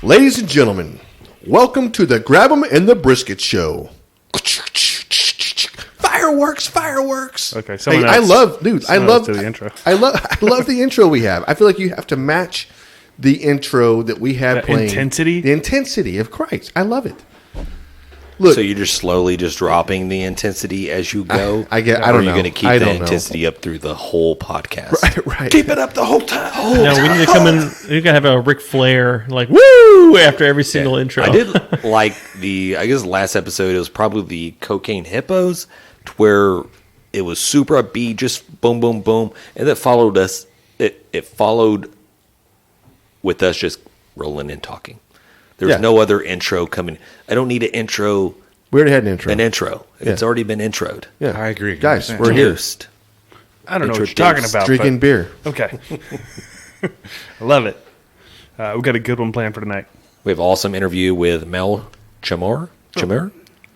Ladies and gentlemen, welcome to the Grab 'em and the Brisket Show. Fireworks, fireworks. Okay, I love the intro. I love the intro we have. I feel like you have to match the intro that we have playing. Intensity? The intensity of Christ. I love it. Look, so you're just slowly just dropping the intensity as you go? I don't know. Or are you going to keep the intensity up through the whole podcast? Right. Keep it up the whole time. No, we need to come in. You got to have a Ric Flair, like, woo, after every single intro. I did like I guess last episode, it was probably the Cocaine Hippos, to where it was super upbeat, just boom, boom, boom. And that followed us. It followed with us just rolling and talking. There's no other intro coming. I don't need an intro. We already had an intro. It's already been introed. Yeah, I agree. Guys, we're here. I don't know what you're talking about. Drinking beer. Okay. I love it. We got a good one planned for tonight. We have an awesome interview with Mel Chmilar.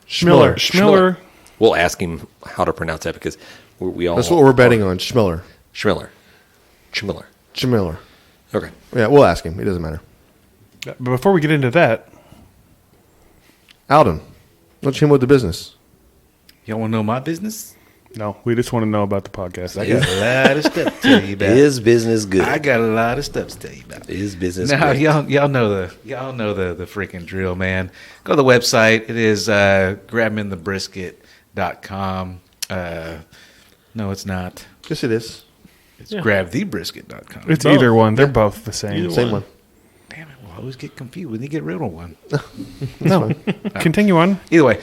Chmilar. We'll ask him how to pronounce that because we all. That's what we're betting on. Chmilar. Okay. Yeah, we'll ask him. It doesn't matter. But before we get into that, Alden, what's him with the business? Y'all want to know my business? no, we just want to know about the podcast. I got a lot of stuff to tell you about. Is business good? I got a lot of stuff to tell you about. Is business Now, good? y'all know the freaking drill, man. Go to the website. It is grabinthebrisket.com. No, it's not. Yes, it is. It's grabthebrisket.com. It's either one. They're both the same. Same one. Damn it, we'll always get confused when you get rid of one. No. Continue on. Either way,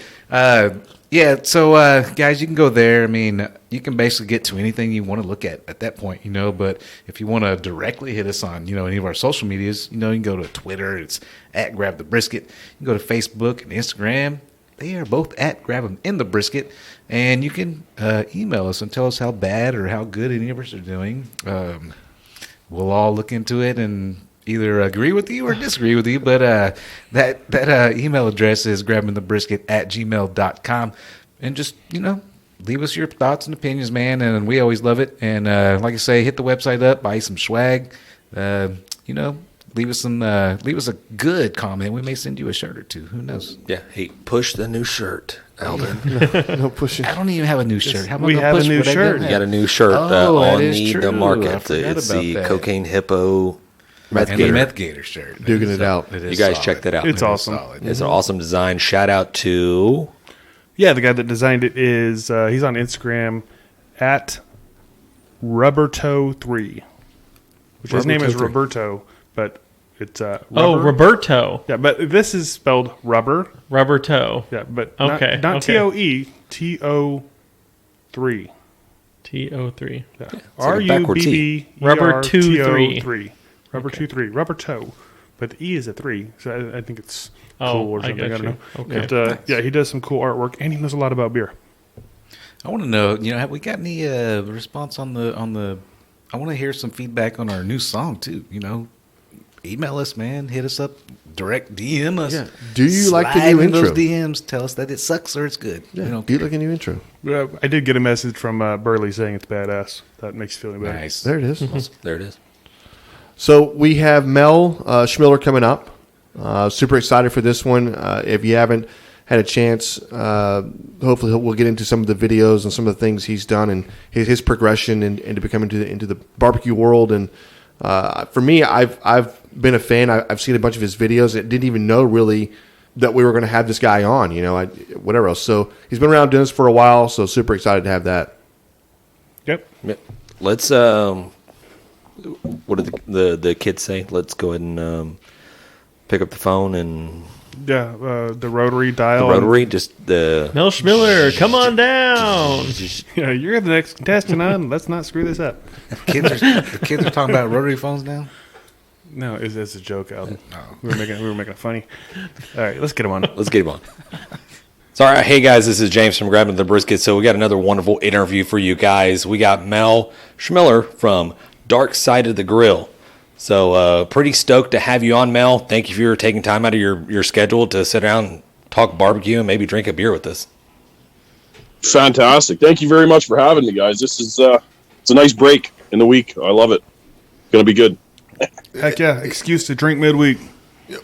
so guys, you can go there. I mean, you can basically get to anything you want to look at that point, but if you want to directly hit us on, any of our social medias, you can go to Twitter. It's at Grab the Brisket. You can go to Facebook and Instagram. They are both at Grab 'em in the Brisket. And you can email us and tell us how bad or how good any of us are doing. We'll all look into it and either agree with you or disagree with you. But that email address is grabbingthebrisket@gmail.com. And just, leave us your thoughts and opinions, man. And we always love it. And like I say, hit the website up, buy some swag. Leave us a good comment. We may send you a shirt or two. Who knows? Yeah. Hey, push the new shirt, Alden. No pushing. I don't even have a new shirt. How about we I have a push new what I shirt. You got a new shirt that on is the true. I market. forgot It's about the that. Cocaine Hippo And the Gator. Meth Gator shirt. Duking it out. You guys check that out. It's awesome. It's an awesome design. Shout out to Yeah, the guy that designed it is, he's on Instagram at Rubbertoe3. Which his name is Roberto, but it's Roberto. Yeah, but this is spelled rubber. Rubber toe. Yeah, but Okay, not okay. TOE, TO3. TO3. Yeah. like a backwards E. Rubber 2-3. Rubber 2-3. Rubber toe. But the E is a 3, so I think it's Oh, cool or I something. I got don't you. know. Okay. But, yeah, he does some cool artwork, and he knows a lot about beer. I want to know, have we got any response on the? I want to hear some feedback on our new song too. Email us, man. Hit us up. Direct DM us. Yeah. Do you like the Slide new in those intro? DMs. Tell us that it sucks or it's good. Yeah. Do you like a new intro? I did get a message from Burley saying it's badass. That makes you feel better. Nice. There it is. there it is. So we have Mel Chmilar coming up. Super excited for this one. If you haven't had a chance, hopefully we'll get into some of the videos and some of the things he's done and his progression and to become into the barbecue world. And for me, I've been a fan. I've seen a bunch of his videos. I didn't even know really that we were going to have this guy on. Whatever else. So he's been around doing this for a while. So super excited to have that. Yep. Let's what did the kids say? Let's go ahead and pick up the phone and Yeah, the rotary dial. just the Mel Chmilar, come on down. Yeah, you're the next contestant on. Let's not screw this up. The kids are talking about rotary phones now. No, it's a joke, Alden. We were making it funny. All right, let's get him on. Let's get him on. Sorry, hey guys, this is James from Grabbing the Brisket. So we got another wonderful interview for you guys. We got Mel Chmilar from Dark Side of the Grill. So pretty stoked to have you on, Mel. Thank you for taking time out of your schedule to sit down and talk barbecue and maybe drink a beer with us. Fantastic. Thank you very much for having me, guys. This is it's a nice break in the week. I love it. Gonna be good. Heck yeah, excuse to drink midweek.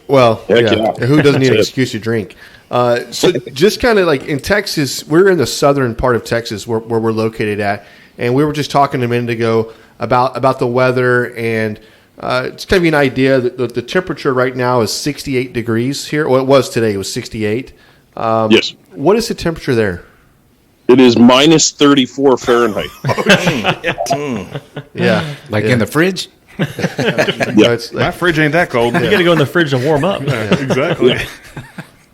Well, Heck yeah. yeah. Who doesn't need an That's it. excuse to drink? So just kind of like in Texas, we're in the southern part of Texas where we're located at, and we were just talking a minute ago about the weather, and it's kind of an idea that the temperature right now is 68 degrees here. Well, it was today. It was 68. Yes. What is the temperature there? It is minus 34 Fahrenheit. Yeah. Like Yeah. in the fridge? Yeah. It's My like, fridge ain't that cold. You got to go in the fridge to warm up. Exactly.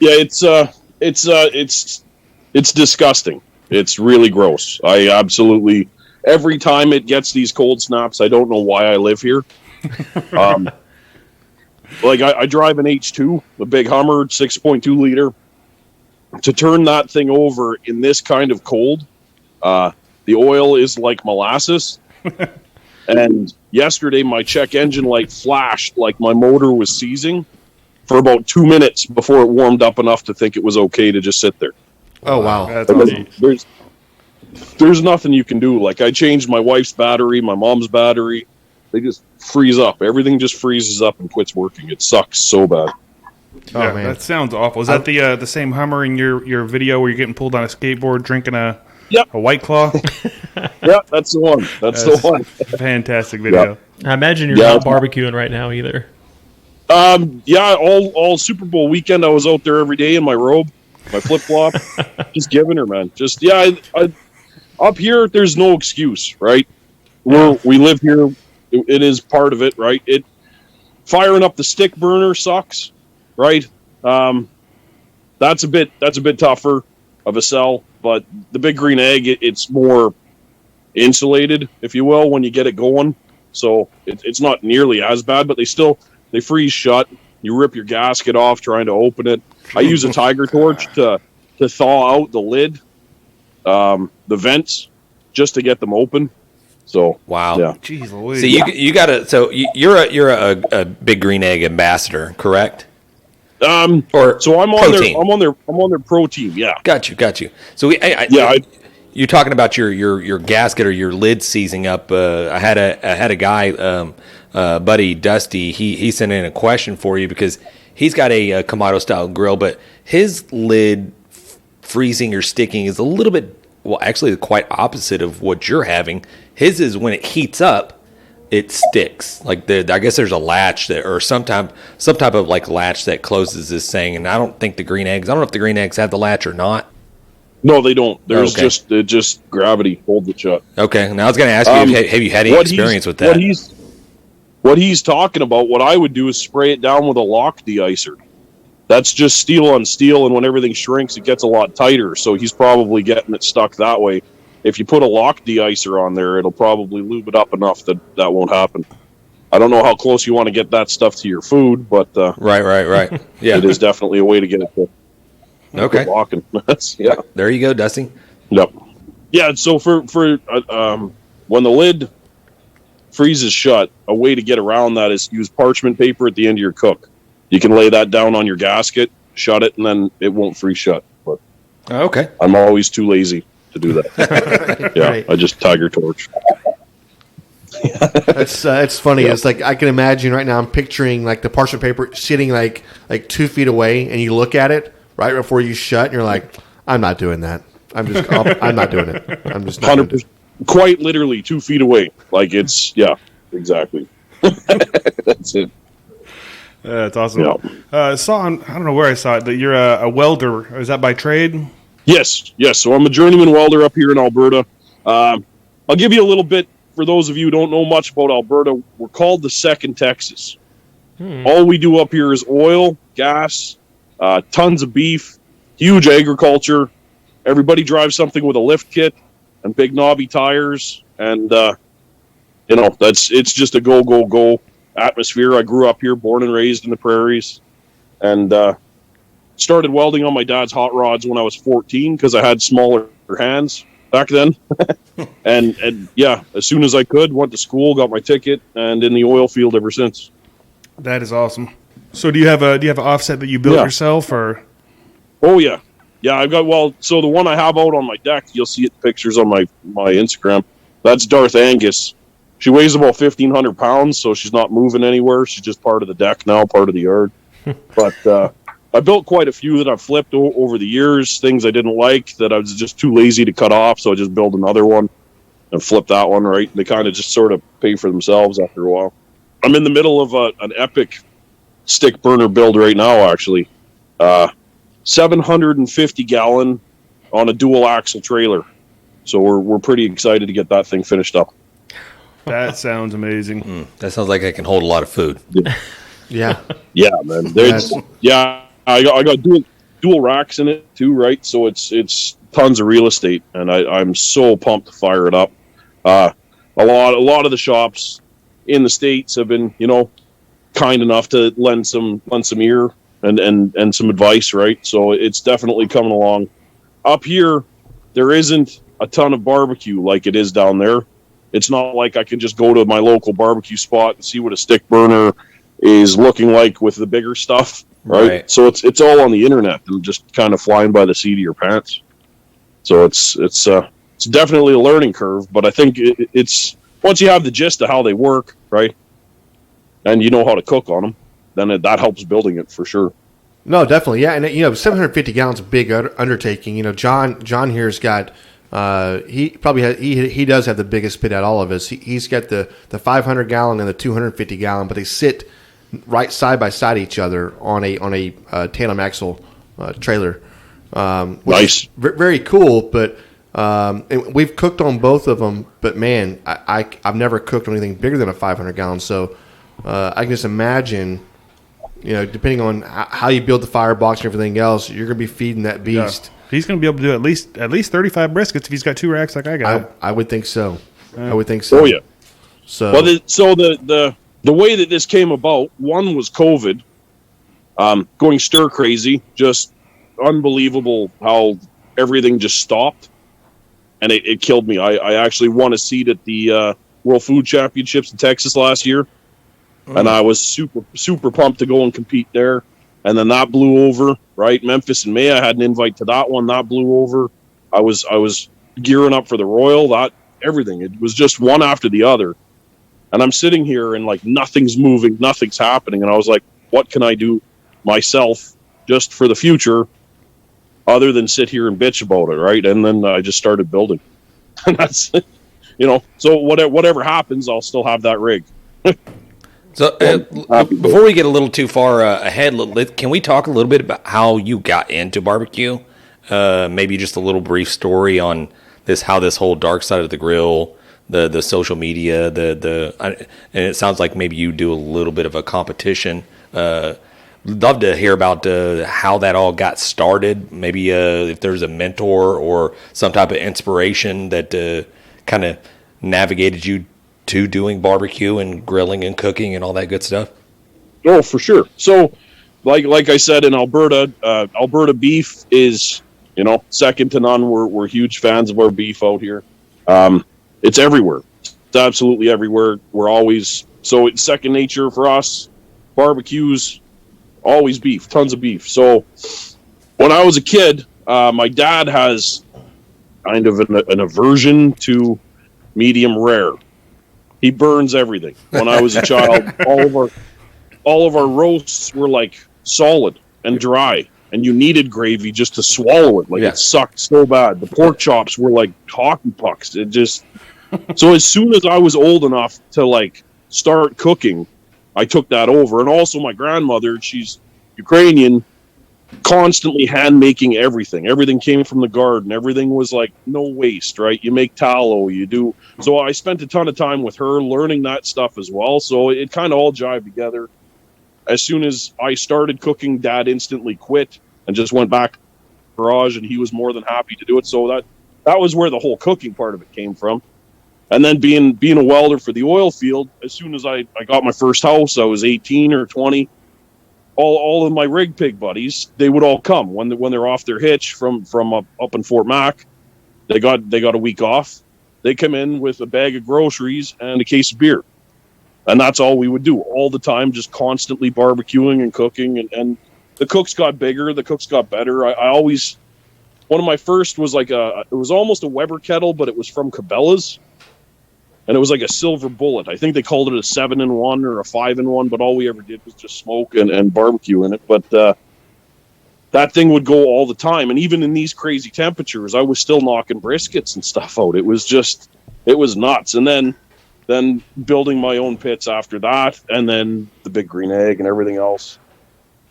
Yeah, it's disgusting. It's really gross. I absolutely, every time it gets these cold snaps, I don't know why I live here. Like I drive an H2, a big Hummer, 6.2 liter. To turn that thing over in this kind of cold, the oil is like molasses. And yesterday, my check engine light flashed like my motor was seizing for about 2 minutes before it warmed up enough to think it was okay to just sit there. oh, wow. That's And awesome. there's nothing you can do. Like I changed my wife's battery, my mom's battery. They just freeze up. Everything just freezes up and quits working. It sucks so bad. Oh, Yeah, man. that sounds awful. Is that the same Hummer in your video where you're getting pulled on a skateboard drinking a Yep. White Claw? Yeah, that's the one. That's the one. Fantastic video. I imagine you're Yeah. not barbecuing right now either. Yeah, all Super Bowl weekend, I was out there every day in my robe, my flip flop, just giving her, man. Just I up here, there's no excuse, right? We live here. It is part of it, right? Firing up the stick burner sucks, right? That's a bit tougher of a sell, but the Big Green Egg, it's more insulated, if you will, when you get it going. So it's not nearly as bad, but they freeze shut. You rip your gasket off trying to open it. I use a tiger torch to thaw out the lid, the vents, just to get them open. So Wow. yeah. Jeez Louise. So you got to. So you're a Big Green Egg ambassador, correct? Or So I'm pro on team. I'm on their pro team. Yeah. Got you. So you're talking about your gasket or your lid seizing up. I had a guy, buddy Dusty. He sent in a question for you because he's got a Kamado style grill, but his lid freezing or sticking is a little bit, well, actually quite opposite of what you're having. His is when it heats up, it sticks. Like I guess there's a latch that, or some type of like latch that closes this thing. And I don't think the green eggs. I don't know if the green eggs have the latch or not. No, they don't. There's Okay. just gravity holds it shut. Okay. Now I was going to ask you, have you had any experience with that? What he's talking about, what I would do is spray it down with a lock de-icer. That's just steel on steel, and when everything shrinks, it gets a lot tighter. So he's probably getting it stuck that way. If you put a lock de-icer on there, it'll probably lube it up enough that won't happen. I don't know how close you want to get that stuff to your food, but Right. Yeah. it is definitely a way to get it to Okay. quit locking. Yeah. There you go, Dusty. Yep. Yeah. So for when the lid freezes shut, a way to get around that is use parchment paper at the end of your cook. You can lay that down on your gasket, shut it, and then it won't freeze shut. But Okay. I'm always too lazy to do that. Yeah, Right. I just tiger torch. It's funny. It's like I can imagine right now. I'm picturing like the parchment paper sitting like 2 feet away, and you look at it right before you shut, and you're like, "I'm not doing that. I'm not doing it. I'm just not doing 100%, quite literally 2 feet away. Like yeah, exactly. That's it. That's awesome. Yeah. I don't know where I saw it, that you're a welder. Is that by trade? Yes. So I'm a journeyman welder up here in Alberta. I'll give you a little bit for those of you who don't know much about Alberta. We're called the Second Texas. All we do up here is oil, gas, tons of beef, huge agriculture. Everybody drives something with a lift kit and big knobby tires, and it's just a go atmosphere. I grew up here, born and raised in the prairies, and started welding on my dad's hot rods when I was 14 because I had smaller hands back then. and yeah, as soon as I could, went to school, got my ticket, and in the oil field ever since. That is awesome. So do you have an offset that you built Yeah. yourself, or? Oh yeah. I've got, so the one I have out on my deck, you'll see it pictures on my Instagram. That's Darth Angus. She weighs about 1,500 pounds, so she's not moving anywhere. She's just part of the deck now, part of the yard. But I built quite a few that I've flipped over the years. Things I didn't like that I was just too lazy to cut off, so I just built another one and flip that one. Right, they kind of just sort of pay for themselves after a while. I'm in the middle of an epic stick burner build right now. Actually, 750 gallon on a dual axle trailer. So we're pretty excited to get that thing finished up. That sounds amazing. That sounds like I can hold a lot of food. Yeah. Yeah, man. I got dual racks in it too, right? So it's tons of real estate, and I'm so pumped to fire it up. A lot of the shops in the States have been, kind enough to lend some ear and some advice, right? So it's definitely coming along. Up here, there isn't a ton of barbecue like it is down there. It's not like I can just go to my local barbecue spot and see what a stick burner is looking like with the bigger stuff, right? So it's all on the internet and just kind of flying by the seat of your pants. So it's definitely a learning curve, but I think it's once you have the gist of how they work, right, and you know how to cook on them, then that helps building it for sure. No, definitely, yeah, and 750 gallons is a big undertaking. John here's got he probably he does have the biggest pit out of all of us. He's got the 500 gallon and the 250 gallon, but they sit right side by side each other on a tandem axle trailer. Which nice, is very cool. But and we've cooked on both of them, but man, I've never cooked on anything bigger than a 500 gallon. So I can just imagine. Depending on how you build the firebox and everything else, you're going to be feeding that beast. Yeah. He's going to be able to do at least 35 briskets if he's got 2 racks like I got. I would think so. I would think so. Oh yeah. So the way that this came about, one was COVID, going stir crazy, just unbelievable how everything just stopped, and it killed me. I actually won a seat at the World Food Championships in Texas last year. And I was super, super pumped to go and compete there. And then that blew over, right? Memphis and May, I had an invite to that one. That blew over. I was gearing up for the Royal, everything. It was just one after the other. And I'm sitting here and nothing's moving, nothing's happening. And I was like, what can I do myself just for the future other than sit here and bitch about it, right? And then I just started building. And that's, so whatever happens, I'll still have that rig. So before we get a little too far ahead, can we talk a little bit about how you got into barbecue? Maybe just a little brief story on how this whole dark side of the grill, the social media, and it sounds like maybe you do a little bit of a competition. Love to hear about how that all got started. Maybe if there's a mentor or some type of inspiration that kind of navigated you to doing barbecue and grilling and cooking and all that good stuff? Oh, for sure. So, like I said, in Alberta, Alberta beef is, second to none. We're huge fans of our beef out here. It's everywhere. It's absolutely everywhere. It's second nature for us. Barbecues, always beef, tons of beef. So, when I was a kid, my dad has kind of an aversion to medium rare. He burns everything. When I was a child, all of our roasts were solid and dry, and you needed gravy just to swallow it. It sucked so bad. The pork chops were like hockey pucks. It just so as soon as I was old enough to start cooking, I took that over. And also my grandmother, she's Ukrainian, constantly hand making everything. Everything came from the garden. Everything was no waste, right? You make tallow, you do. So I spent a ton of time with her learning that stuff as well. So it kind of all jived together. As soon as I started cooking, Dad instantly quit and just went back to the garage, and he was more than happy to do it. So that was where the whole cooking part of it came from. And then being a welder for the oil field, as soon as I got my first house, I was 18 or 20. All of my rig pig buddies, they would all come when they're off their hitch from up in Fort Mac. They got a week off. They come in with a bag of groceries and a case of beer, and that's all we would do all the time, just constantly barbecuing and cooking. And the cooks got bigger, the cooks got better. I always, one of my first was it was almost a Weber kettle, but it was from Cabela's, and it was like a silver bullet. I think they called it a 7-in-1 or a 5-in-1, but all we ever did was just smoke and barbecue in it. But that thing would go all the time, and even in these crazy temperatures, I was still knocking briskets and stuff out. It was nuts. And then building my own pits after that, and then the Big Green Egg and everything else.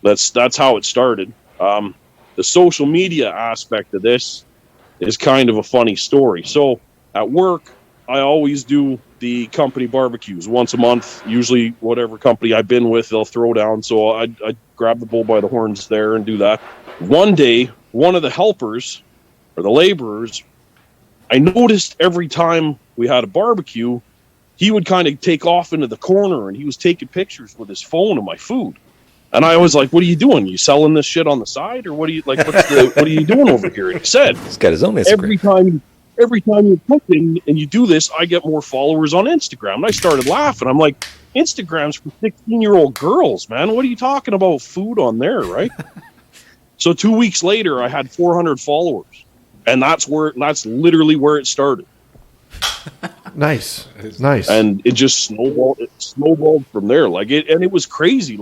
That's how it started. The social media aspect of this is kind of a funny story. So at work, I always do the company barbecues once a month. Usually whatever company I've been with, they'll throw down. So I grab the bull by the horns there and do that. One day, one of the helpers or the laborers, I noticed every time we had a barbecue, he would kind of take off into the corner and he was taking pictures with his phone of my food. And I was like, what are you doing? You selling this shit on the side? Or what are you doing over here? And he said, He's got his own Instagram. every time you're cooking and you do this, I get more followers on Instagram. And I started laughing. I'm like, Instagram's for 16-year-old girls, man. What are you talking about food on there, right? So 2 weeks later, I had 400 followers. And that's literally where it started. Nice. And it just snowballed from there. And it was crazy.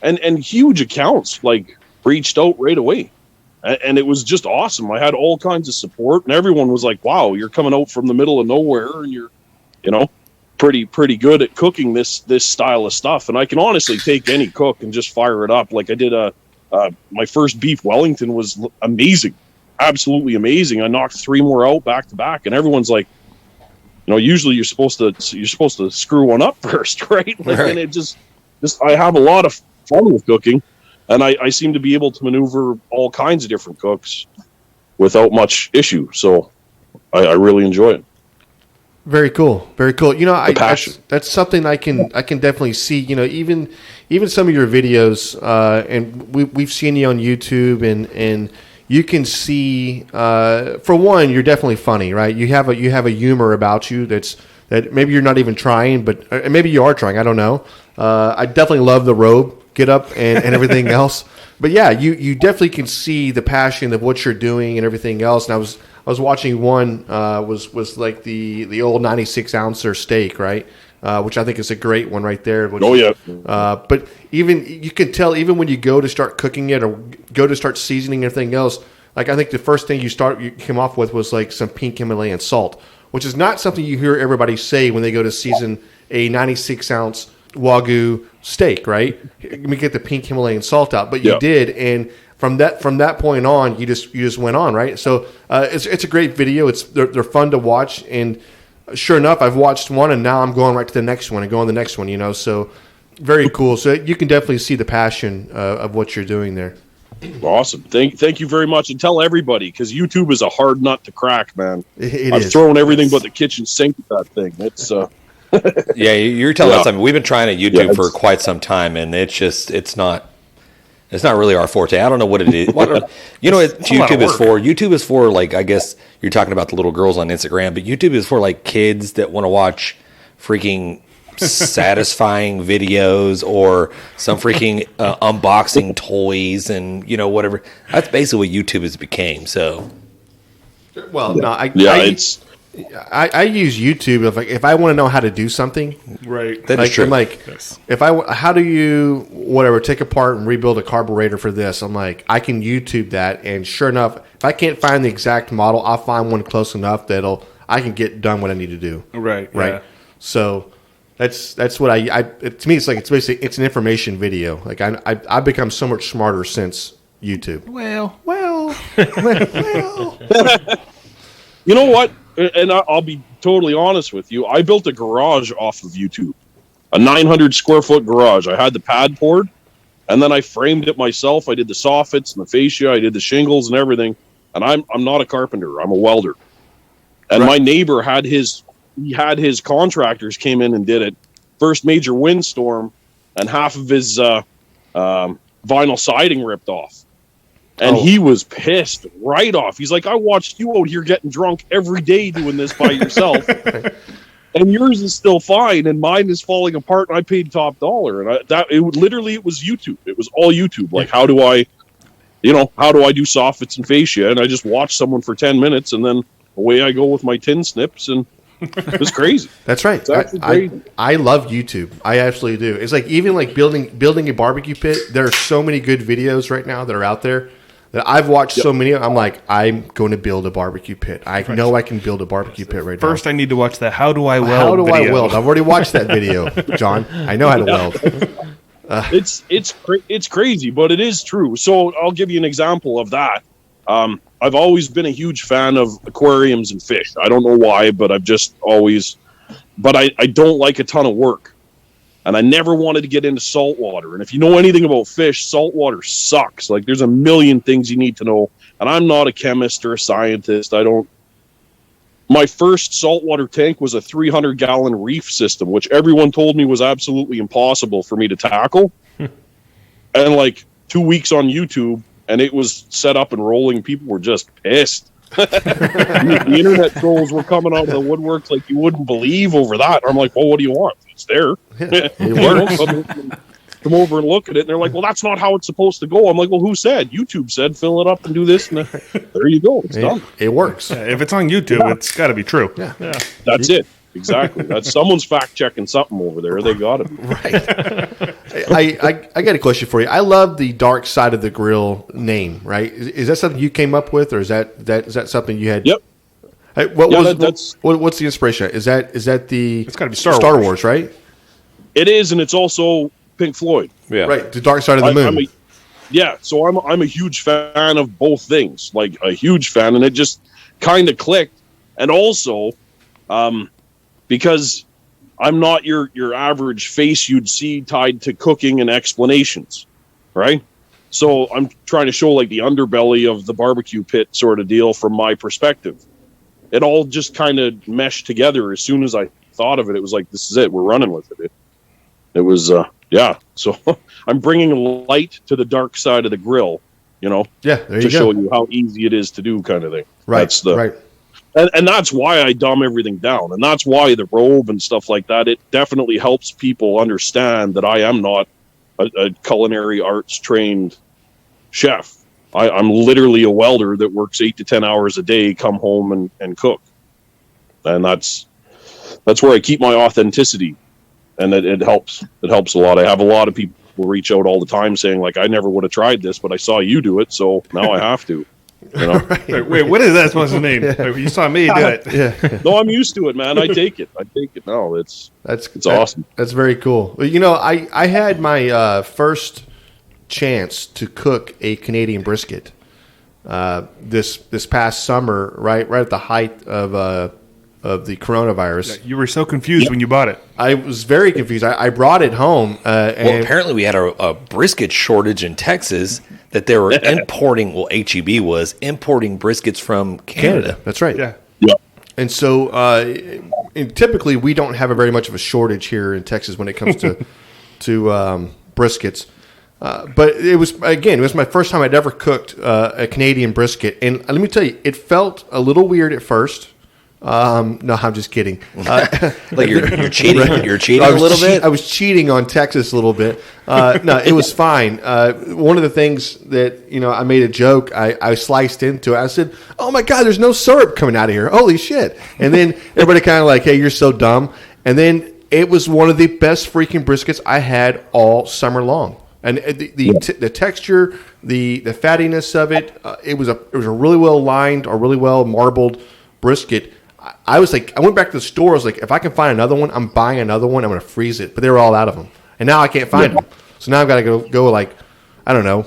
And huge accounts reached out right away. And it was just awesome. I had all kinds of support, and everyone was like, wow, you're coming out from the middle of nowhere and you're, pretty good at cooking this style of stuff. And I can honestly take any cook and just fire it up. Like I did my first beef Wellington was amazing. Absolutely amazing. I knocked 3 more out back to back, and everyone's like, usually you're supposed to screw one up first, right? And it just I have a lot of fun with cooking, and I seem to be able to maneuver all kinds of different cooks without much issue. So I really enjoy it. Very cool. Very cool. Passion. That's something I can definitely see. Even some of your videos, and we've seen you on YouTube, and you can see. For one, you're definitely funny, right? You have a humor about you that maybe you're not even trying, but maybe you are trying. I don't know. I definitely love the robe get up and everything else. But yeah, you definitely can see the passion of what you're doing and everything else. And I was watching one was like the old 96-ouncer steak, right? Which I think is a great one right there. But even you can tell even when you go to start cooking it or go to start seasoning everything else. Like I think the first thing you came off with was like some pink Himalayan salt, which is not something you hear everybody say when they go to season a 96-ounce Wagyu steak, right? Let me get the pink Himalayan salt out, but you did, and from that point on, you just went on, right? So it's a great video. They're fun to watch, and sure enough, I've watched one, and now I'm going right to the next one and going to the next one. So very cool. So you can definitely see the passion of what you're doing there. Awesome. Thank you very much, and tell everybody, because YouTube is a hard nut to crack, man. I've thrown everything but the kitchen sink at that thing. It's yeah, you're telling us. I mean, we've been trying at YouTube for quite some time, and it's not really our forte. I don't know what it is. What YouTube is for? YouTube is for, like, I guess you're talking about the little girls on Instagram, but YouTube is for like kids that want to watch freaking satisfying videos or some freaking unboxing toys and whatever. That's basically what YouTube has became. So, well, no, I use YouTube if I want to know how to do something. Right. That is true. I'm like, how do you take apart and rebuild a carburetor for this? I'm like, I can YouTube that, and sure enough, if I can't find the exact model, I'll find one close enough I can get done what I need to do. Right. Yeah. So that's what to me, it's basically an information video. Like I've become so much smarter since YouTube. Well. You know what? And I'll be totally honest with you. I built a garage off of YouTube, a 900 square foot garage. I had the pad poured, and then I framed it myself. I did the soffits and the fascia. I did the shingles and everything. And I'm not a carpenter. I'm a welder. And my neighbor had his contractors came in and did it. First major windstorm, and half of his vinyl siding ripped off. And he was pissed right off. He's like, I watched you out here getting drunk every day doing this by yourself. And yours is still fine, and mine is falling apart, and I paid top dollar. And it was YouTube. It was all YouTube. Like, how do I do soffits and fascia? And I just watch someone for 10 minutes, and then away I go with my tin snips, and It's crazy. That's right. It's actually crazy. I love YouTube. I absolutely do. It's like even like building a barbecue pit. There are so many good videos right now that are out there that I've watched so many. I'm like, I'm going to build a barbecue pit. I know I can build a barbecue pit right now. First, I need to watch that. How do I weld? How do video. I weld? I've already watched that video, John. I know how to weld. It's crazy, but it is true. So I'll give you an example of that. I've always been a huge fan of aquariums and fish. I don't know why, but I've just always. But I don't like a ton of work, and I never wanted to get into saltwater. And if you know anything about fish, saltwater sucks. Like there's a million things you need to know, and I'm not a chemist or a scientist. My first saltwater tank was a 300-gallon reef system, which everyone told me was absolutely impossible for me to tackle. And like 2 weeks on YouTube, and it was set up and rolling. People were just pissed. The internet trolls were coming out of the woodwork like you wouldn't believe over that. I'm like, well, what do you want? It's there. It works. Come over and look at it, and they're like, well, that's not how it's supposed to go. I'm like, well, who said? YouTube said fill it up and do this, and there you go. It's done. It works. Yeah, if it's on YouTube, it's got to be true. Yeah. That's it. Exactly. That's someone's fact checking something over there. They got it. Right. I got a question for you. I love the Dark Side of the Grill name. Right? Is that something you came up with, or is that something you had? Yep. Hey, what's the inspiration? Is that the? It's gotta be Star Wars, right? It is, and it's also Pink Floyd. Yeah. Right. The Dark Side of the Moon. So I'm a huge fan of both things. Like a huge fan, and it just kind of clicked. And also, because I'm not your average face you'd see tied to cooking and explanations, right? So I'm trying to show like the underbelly of the barbecue pit sort of deal from my perspective. It all just kind of meshed together as soon as I thought of it. It was like, this is it. We're running with it. It was, So I'm bringing light to the dark side of the grill, there you to go. show you how easy it is to do, kind of thing. Right. Right. And that's why I dumb everything down. And that's why the robe and stuff like that, it definitely helps people understand that I am not a culinary arts trained chef. I'm literally a welder that works 8 to 10 hours a day, come home and cook. And that's where I keep my authenticity. And it helps. It helps a lot. I have a lot of people reach out all the time saying, like, I never would have tried this, but I saw you do it, so now I have to. You know? Wait, what is that supposed to mean? You saw me do it. Yeah. No, I'm used to it, man. I take it. No, it's awesome. That's very cool. I had my first chance to cook a Canadian brisket this past summer, right at the height of the coronavirus. You were so confused when you bought it. I was very confused. I brought it home. Well, apparently we had a brisket shortage in Texas that they were importing. Well, HEB was importing briskets from Canada. That's right. Yeah. And so and typically we don't have very much of a shortage here in Texas when it comes to briskets. But it was my first time I'd ever cooked a Canadian brisket. And let me tell you, it felt a little weird at first. No, I'm just kidding. Like you're cheating. Right. You're cheating a little bit. I was cheating on Texas a little bit. No, it was fine. One of the things that I made a joke. I sliced into it. I said, "Oh my God, there's no syrup coming out of here! Holy shit!" And then everybody kind of like, "Hey, you're so dumb." And then it was one of the best freaking briskets I had all summer long. And the texture, the fattiness of it, it was a really well lined or really well marbled brisket. I was like, I went back to the store. I was like, if I can find another one, I'm buying another one. I'm going to freeze it. But they were all out of them, and now I can't find them. So now I've got to go like, I don't know,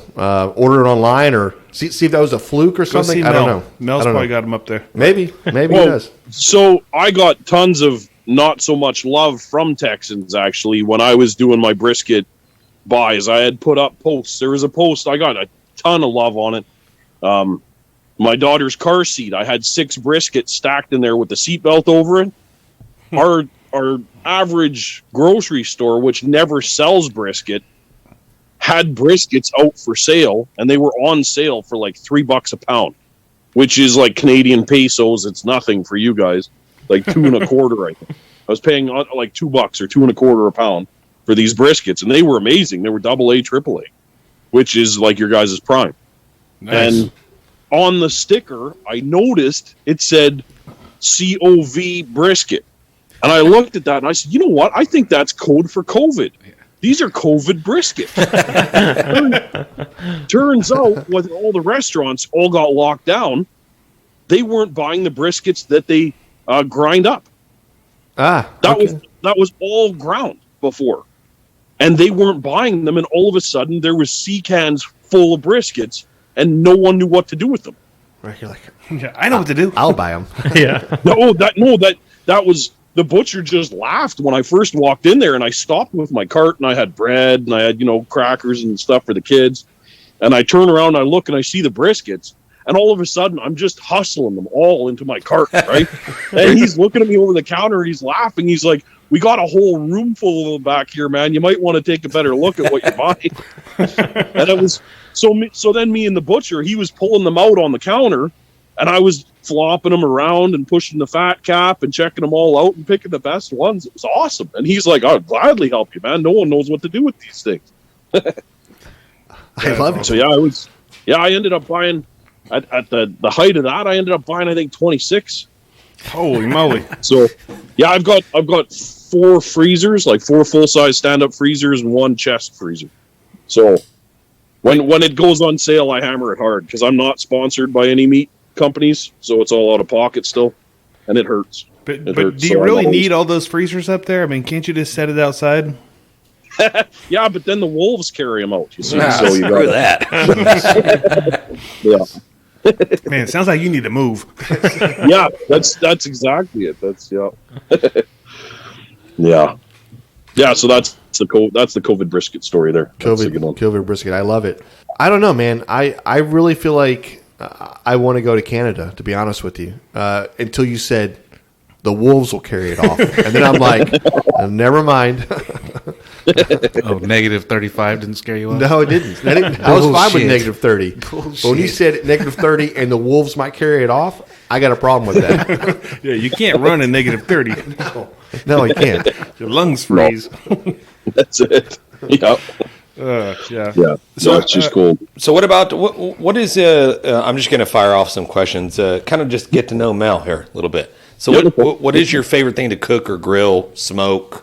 order it online or see if that was a fluke or something. I don't know. Mel's probably got them up there. Maybe he does. So I got tons of not so much love from Texans actually when I was doing my brisket buys. I had put up posts. There was a post. I got a ton of love on it. My daughter's car seat, I had 6 briskets stacked in there with the seatbelt over it. Our average grocery store, which never sells brisket, had briskets out for sale, and they were on sale for like $3 a pound, which is like Canadian pesos. It's nothing for you guys, like 2 1/4. I think I was paying like $2 or 2 1/4 a pound for these briskets, and they were amazing. They were AA, AAA, which is like your guys' prime. Nice. And on the sticker, I noticed it said COV brisket. And I looked at that and I said, you know what? I think that's code for COVID. These are COVID brisket. Turns out, with all the restaurants all got locked down, they weren't buying the briskets that they grind up. That was all ground before, and they weren't buying them. And all of a sudden, there was sea cans full of briskets, and no one knew what to do with them. Right, you're like, Yeah, I know what to do. I'll buy them. Yeah. That was the butcher just laughed when I first walked in there, and I stopped with my cart, and I had bread, and I had crackers and stuff for the kids, and I turn around, and I look, and I see the briskets, and all of a sudden, I'm just hustling them all into my cart, right? And he's looking at me over the counter, and he's laughing. He's like, "We got a whole room full of them back here, man. You might want to take a better look at what you're buying." And it was so. Then me and the butcher, he was pulling them out on the counter, and I was flopping them around and pushing the fat cap and checking them all out and picking the best ones. It was awesome. And he's like, "I'll gladly help you, man. No one knows what to do with these things." I love it. So I ended up buying at the height of that. I ended up buying, I think, 26. Holy moly! So yeah, I've got 4 freezers, like 4 full size stand up freezers and 1 chest freezer. So when it goes on sale, I hammer it hard because I'm not sponsored by any meat companies, so it's all out of pocket still, and it hurts. But do you really need all those freezers up there? I mean, can't you just set it outside? Yeah, but then the wolves carry them out. You see, so you Screw got that. yeah. Man, it sounds like you need to move. Yeah, that's exactly it. That's yeah. So that's the COVID brisket story there. That's a good one. COVID brisket. I love it. I don't know, man. I really feel like I want to go to Canada, to be honest with you. Until you said the wolves will carry it off, and then I'm like, never mind. Oh, negative 35 didn't scare you off? No, it didn't. I was fine with Bullshit. negative 30. But when you said negative 30 and the wolves might carry it off, I got a problem with that. Yeah, you can't run in negative 30. No, you can't. Your lungs freeze. That's it. Yeah. Yeah. So it's just cool. So what about what is? I'm just going to fire off some questions. Kind of just get to know Mel here a little bit. So what is your favorite thing to cook or grill, smoke?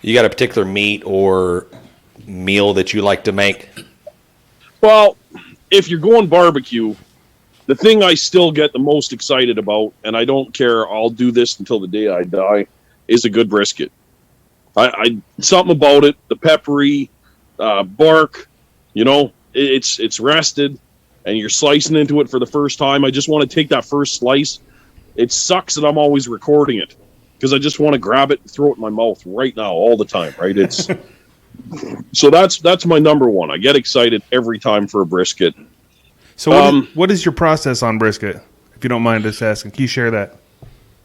You got a particular meat or meal that you like to make? Well, if you're going barbecue, the thing I still get the most excited about, and I don't care, I'll do this until the day I die, is a good brisket. I something about it, the peppery bark, it's rested, and you're slicing into it for the first time. I just want to take that first slice. It sucks that I'm always recording it because I just want to grab it and throw it in my mouth right now, all the time. Right? It's so that's my number one. I get excited every time for a brisket. So what is your process on brisket? If you don't mind us asking, can you share that?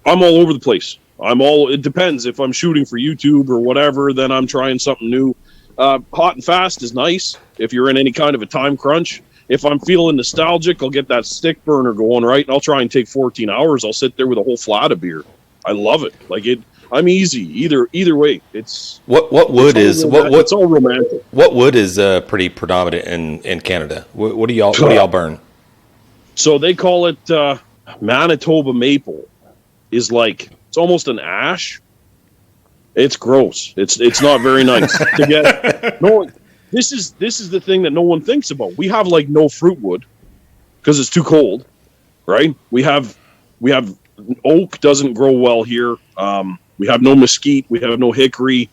I'm all over the place. It depends. If I'm shooting for YouTube or whatever, then I'm trying something new. Hot and fast is nice if you're in any kind of a time crunch. If I'm feeling nostalgic, I'll get that stick burner going, right? And I'll try and take 14 hours. I'll sit there with a whole flat of beer. I love it. I'm easy either way. It's what wood is what it's all romantic. What wood is pretty predominant in Canada? What do y'all burn? So they call it Manitoba maple. It's almost an ash. It's gross. It's not very nice to get. No, this is the thing that no one thinks about. We have no fruit wood because it's too cold, right? We have oak doesn't grow well here. We have no mesquite. We have no hickory.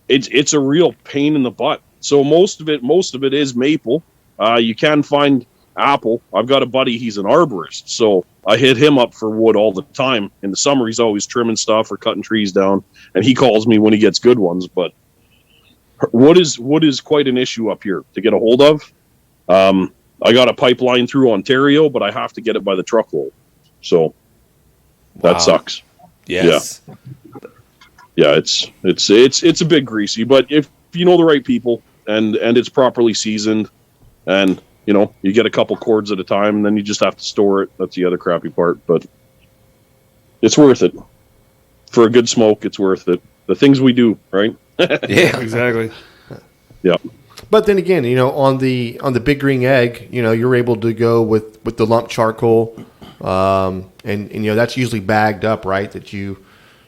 It's a real pain in the butt. So most of it is maple. You can find apple. I've got a buddy. He's an arborist, so I hit him up for wood all the time. In the summer, he's always trimming stuff or cutting trees down, and he calls me when he gets good ones. But wood is quite an issue up here to get a hold of. I got a pipeline through Ontario, but I have to get it by the truckload. So that sucks. Yes. Yeah, it's a bit greasy, but if you know the right people and it's properly seasoned, and you get a couple cords at a time, and then you just have to store it. That's the other crappy part, but it's worth it for a good smoke. It's worth it. The things we do, right? Yeah, Exactly. Yeah. But then again, on the big green egg, you're able to go with the lump charcoal. and that's usually bagged up, right? That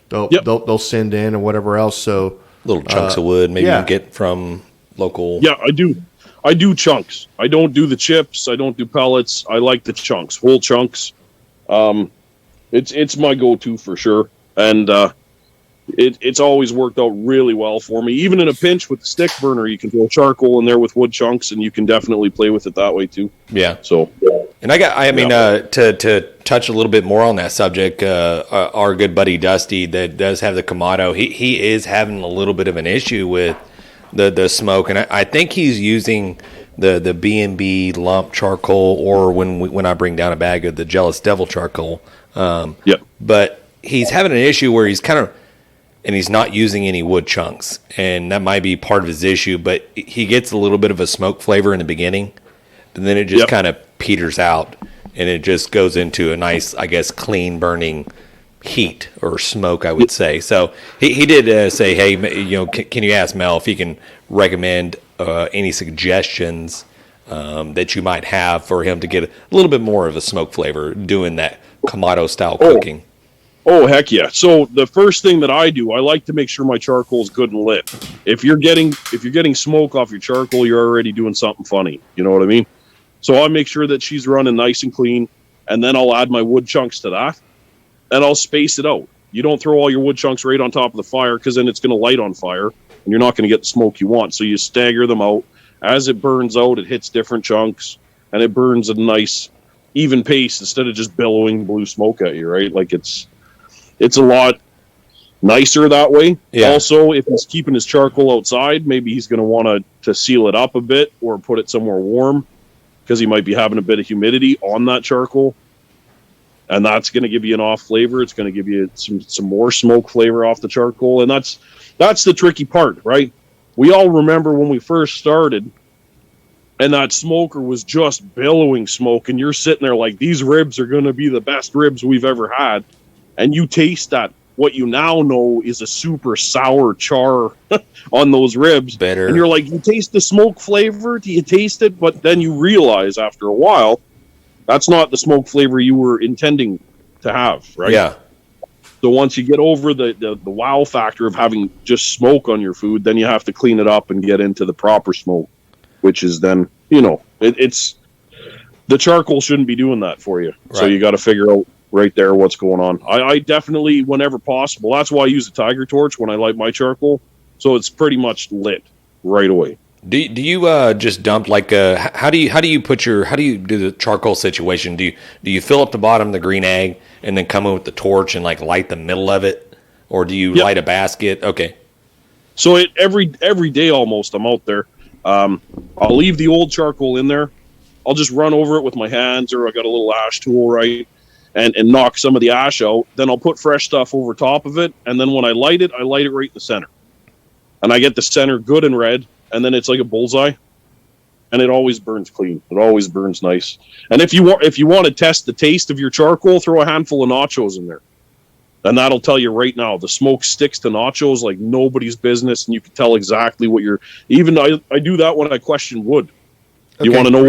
they'll Yep. they'll send in or whatever else. So Little chunks of wood, maybe yeah. you get from local. Yeah, I do. I do chunks. I don't do the chips. I don't do pellets. I like the chunks, whole chunks. It's my go-to for sure, and it's always worked out really well for me. Even in a pinch with the stick burner, you can throw charcoal in there with wood chunks, and you can definitely play with it that way too. Yeah. So, And I mean, to touch a little bit more on that subject, our good buddy Dusty that does have the Kamado, he is having a little bit of an issue with the smoke, and I think he's using the B&B lump charcoal, or when I bring down a bag of the Jealous Devil charcoal. Yep. But he's having an issue where he's not using any wood chunks, and that might be part of his issue. But he gets a little bit of a smoke flavor in the beginning, and then it just kind of peters out, and it just goes into a nice, I guess, clean burning heat or smoke, I would say. So he did say, hey, can you ask Mel if he can recommend any suggestions that you might have for him to get a little bit more of a smoke flavor doing that Kamado style cooking? Oh, heck yeah. So the first thing that I do, I like to make sure my charcoal is good and lit. If you're getting smoke off your charcoal, you're already doing something funny. You know what I mean? So I make sure that she's running nice and clean, and then I'll add my wood chunks to that, and I'll space it out. You don't throw all your wood chunks right on top of the fire, because then it's going to light on fire, and you're not going to get the smoke you want. So you stagger them out. As it burns out, it hits different chunks, and it burns at a nice, even pace instead of just billowing blue smoke at you, right? Like it's a lot nicer that way. Yeah. Also, if he's keeping his charcoal outside, maybe he's going to want to seal it up a bit or put it somewhere warm, because he might be having a bit of humidity on that charcoal. And that's going to give you an off flavor. It's going to give you some more smoke flavor off the charcoal. And that's the tricky part, right? We all remember when we first started and that smoker was just billowing smoke, and you're sitting there like, these ribs are going to be the best ribs we've ever had. And you taste that, what you now know is a super sour char on those ribs. Better. And you're like, you taste the smoke flavor? Do you taste it? But then you realize after a while, that's not the smoke flavor you were intending to have, right? Yeah. So once you get over the wow factor of having just smoke on your food, then you have to clean it up and get into the proper smoke, which is then, it's the charcoal shouldn't be doing that for you. Right. So you got to figure out right there what's going on. I definitely, whenever possible, that's why I use a tiger torch when I light my charcoal. So it's pretty much lit right away. Do you just dump how do you do the charcoal situation? Do you fill up the bottom of the green egg and then come in with the torch and light the middle of it, or do you light a basket? Okay. So every day almost I'm out there. I'll leave the old charcoal in there. I'll just run over it with my hands, or I got a little ash tool, right, and knock some of the ash out. Then I'll put fresh stuff over top of it, and then when I light it right in the center, and I get the center good and red. And then it's like a bullseye, and it always burns clean. It always burns nice. And if you want to test the taste of your charcoal, throw a handful of nachos in there, and that'll tell you right now. The smoke sticks to nachos like nobody's business, and you can tell exactly what you're. Even I do that when I question wood. You want to know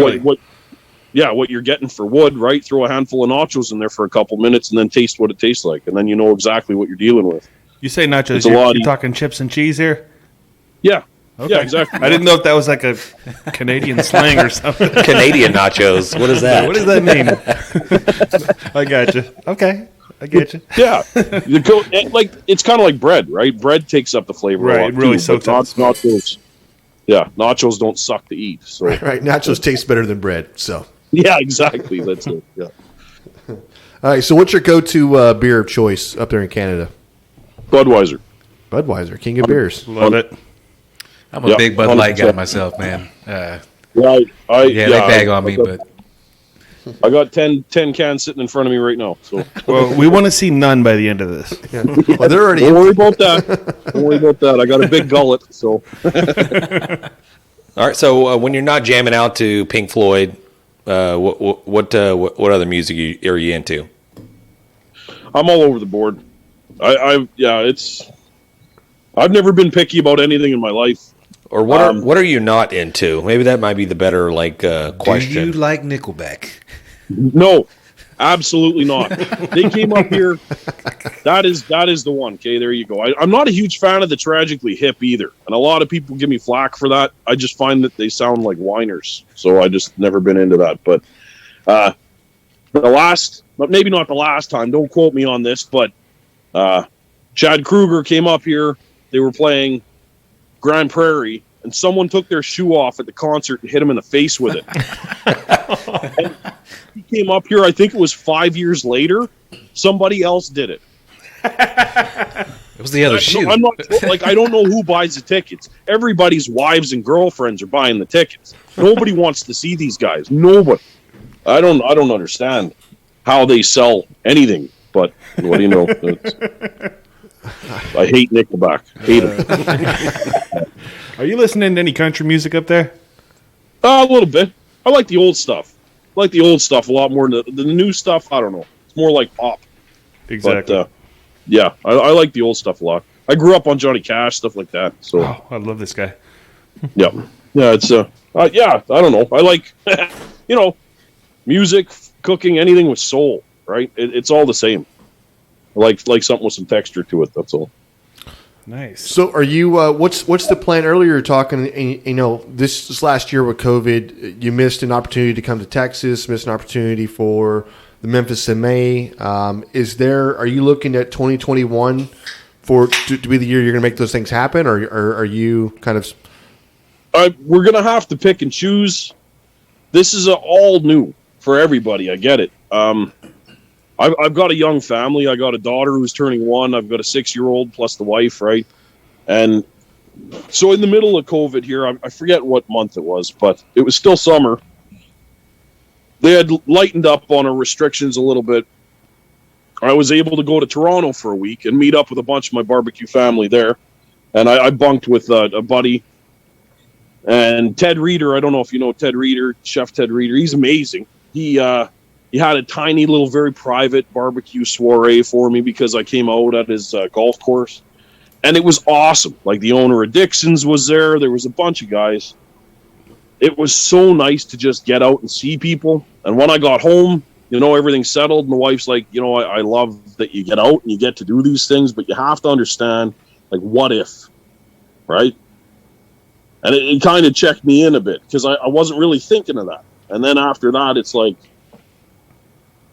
what you're getting for wood, right? Throw a handful of nachos in there for a couple minutes, and then taste what it tastes like, and then you know exactly what you're dealing with. You say nachos, you're talking chips and cheese here? Yeah. Okay. Yeah, exactly. I didn't know if that was like a Canadian slang or something. Canadian nachos. What is that? What does that mean? I got you. Okay. I get you. Yeah. It's kind of like bread, right? Bread takes up the flavor. Right. A lot It really too, soaks up. Nachos. Yeah. Nachos don't suck to eat. So. Right. Nachos taste better than bread. So. Yeah, exactly. That's it. Yeah. All right. So what's your go-to beer of choice up there in Canada? Budweiser. Budweiser, king of beers. Love it. I'm a big Bud Light guy myself, man. Right. They bag on me, but I got 10 cans sitting in front of me right now. So Well, we want to see none by the end of this. Well, they're already. don't worry about that. Don't worry about that. I got a big gullet. So All right. So when you're not jamming out to Pink Floyd, what other music are you into? I'm all over the board. I've never been picky about anything in my life. Or what are you not into? Maybe that might be the better question. do you like Nickelback? No, Absolutely not. They came up here. That is the one. Okay, there you go. I'm not a huge fan of the Tragically Hip either, and a lot of people give me flack for that. I just find that they sound like whiners, so I just never been into that. But maybe not the last time. Don't quote me on this, but Chad Kruger came up here. They were playing Grand Prairie, and someone took their shoe off at the concert and hit him in the face with it. And he came up here, I think it was 5 years later. Somebody else did it. It was the other shoe. I'm not like, I don't know who buys the tickets. Everybody's wives and girlfriends are buying the tickets. Nobody wants to see these guys. Nobody. I don't understand how they sell anything. But what do you know? I hate Nickelback. Hate it. Are you listening to any country music up there? A little bit. I like the old stuff. I like the old stuff a lot more than the new stuff. I don't know. It's more like pop. Exactly. But, yeah, I like the old stuff a lot. I grew up on Johnny Cash, stuff like that. So Oh, I love this guy. yeah, it's yeah. I don't know. I like music, cooking, anything with soul. Right? It's all the same. I like something with some texture to it. That's all. Nice. So, are you? What's the plan? Earlier, you were talking. This last year with COVID, you missed an opportunity to come to Texas. Missed an opportunity for the Memphis MA. Are you looking at 2021 to be the year you're going to make those things happen, or are you kind of? We're going to have to pick and choose. This is all new for everybody. I get it. I've got a young family. I got a daughter who's turning 1. I've got a 6-year-old plus the wife, right? And so in the middle of COVID here, I forget what month it was, but it was still summer. They had lightened up on our restrictions a little bit. I was able to go to Toronto for a week and meet up with a bunch of my barbecue family there. And I bunked with a buddy. And Ted Reeder, I don't know if you know Ted Reeder, Chef Ted Reeder. He's amazing. He had a tiny little, very private barbecue soiree for me because I came out at his golf course. And it was awesome. Like, the owner of Dixon's was there. There was a bunch of guys. It was so nice to just get out and see people. And when I got home, everything settled. And the wife's like, I love that you get out and you get to do these things, but you have to understand, like, what if, right? And it kind of checked me in a bit because I wasn't really thinking of that. And then after that, it's like,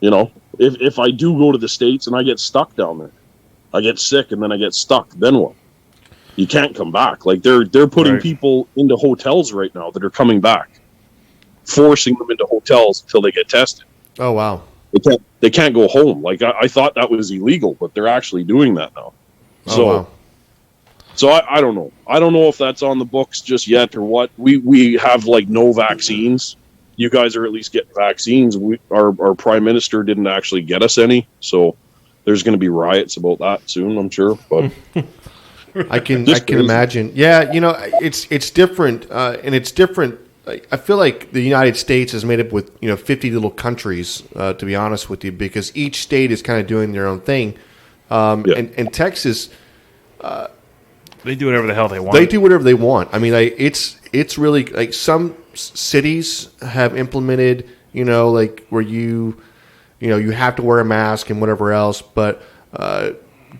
if I do go to the States and I get stuck down there, I get sick and then I get stuck, then what? You can't come back. Like, they're putting Right. people into hotels right now that are coming back, forcing them into hotels until they get tested. Oh wow. They can't go home. Like, I thought that was illegal, but they're actually doing that now. So, wow. so I don't know. I don't know if that's on the books just yet or what. We have, like, no vaccines. You guys are at least getting vaccines. Our prime minister didn't actually get us any, so there's going to be riots about that soon, I'm sure. But I can crazy. imagine. Yeah, it's different, and it's different. I feel like the United States is made up with 50 little countries. To be honest with you, because each state is kind of doing their own thing, and Texas, They do whatever the hell they want. they do whatever they want. I mean, it's really like some cities have implemented, like where you have to wear a mask and whatever else, but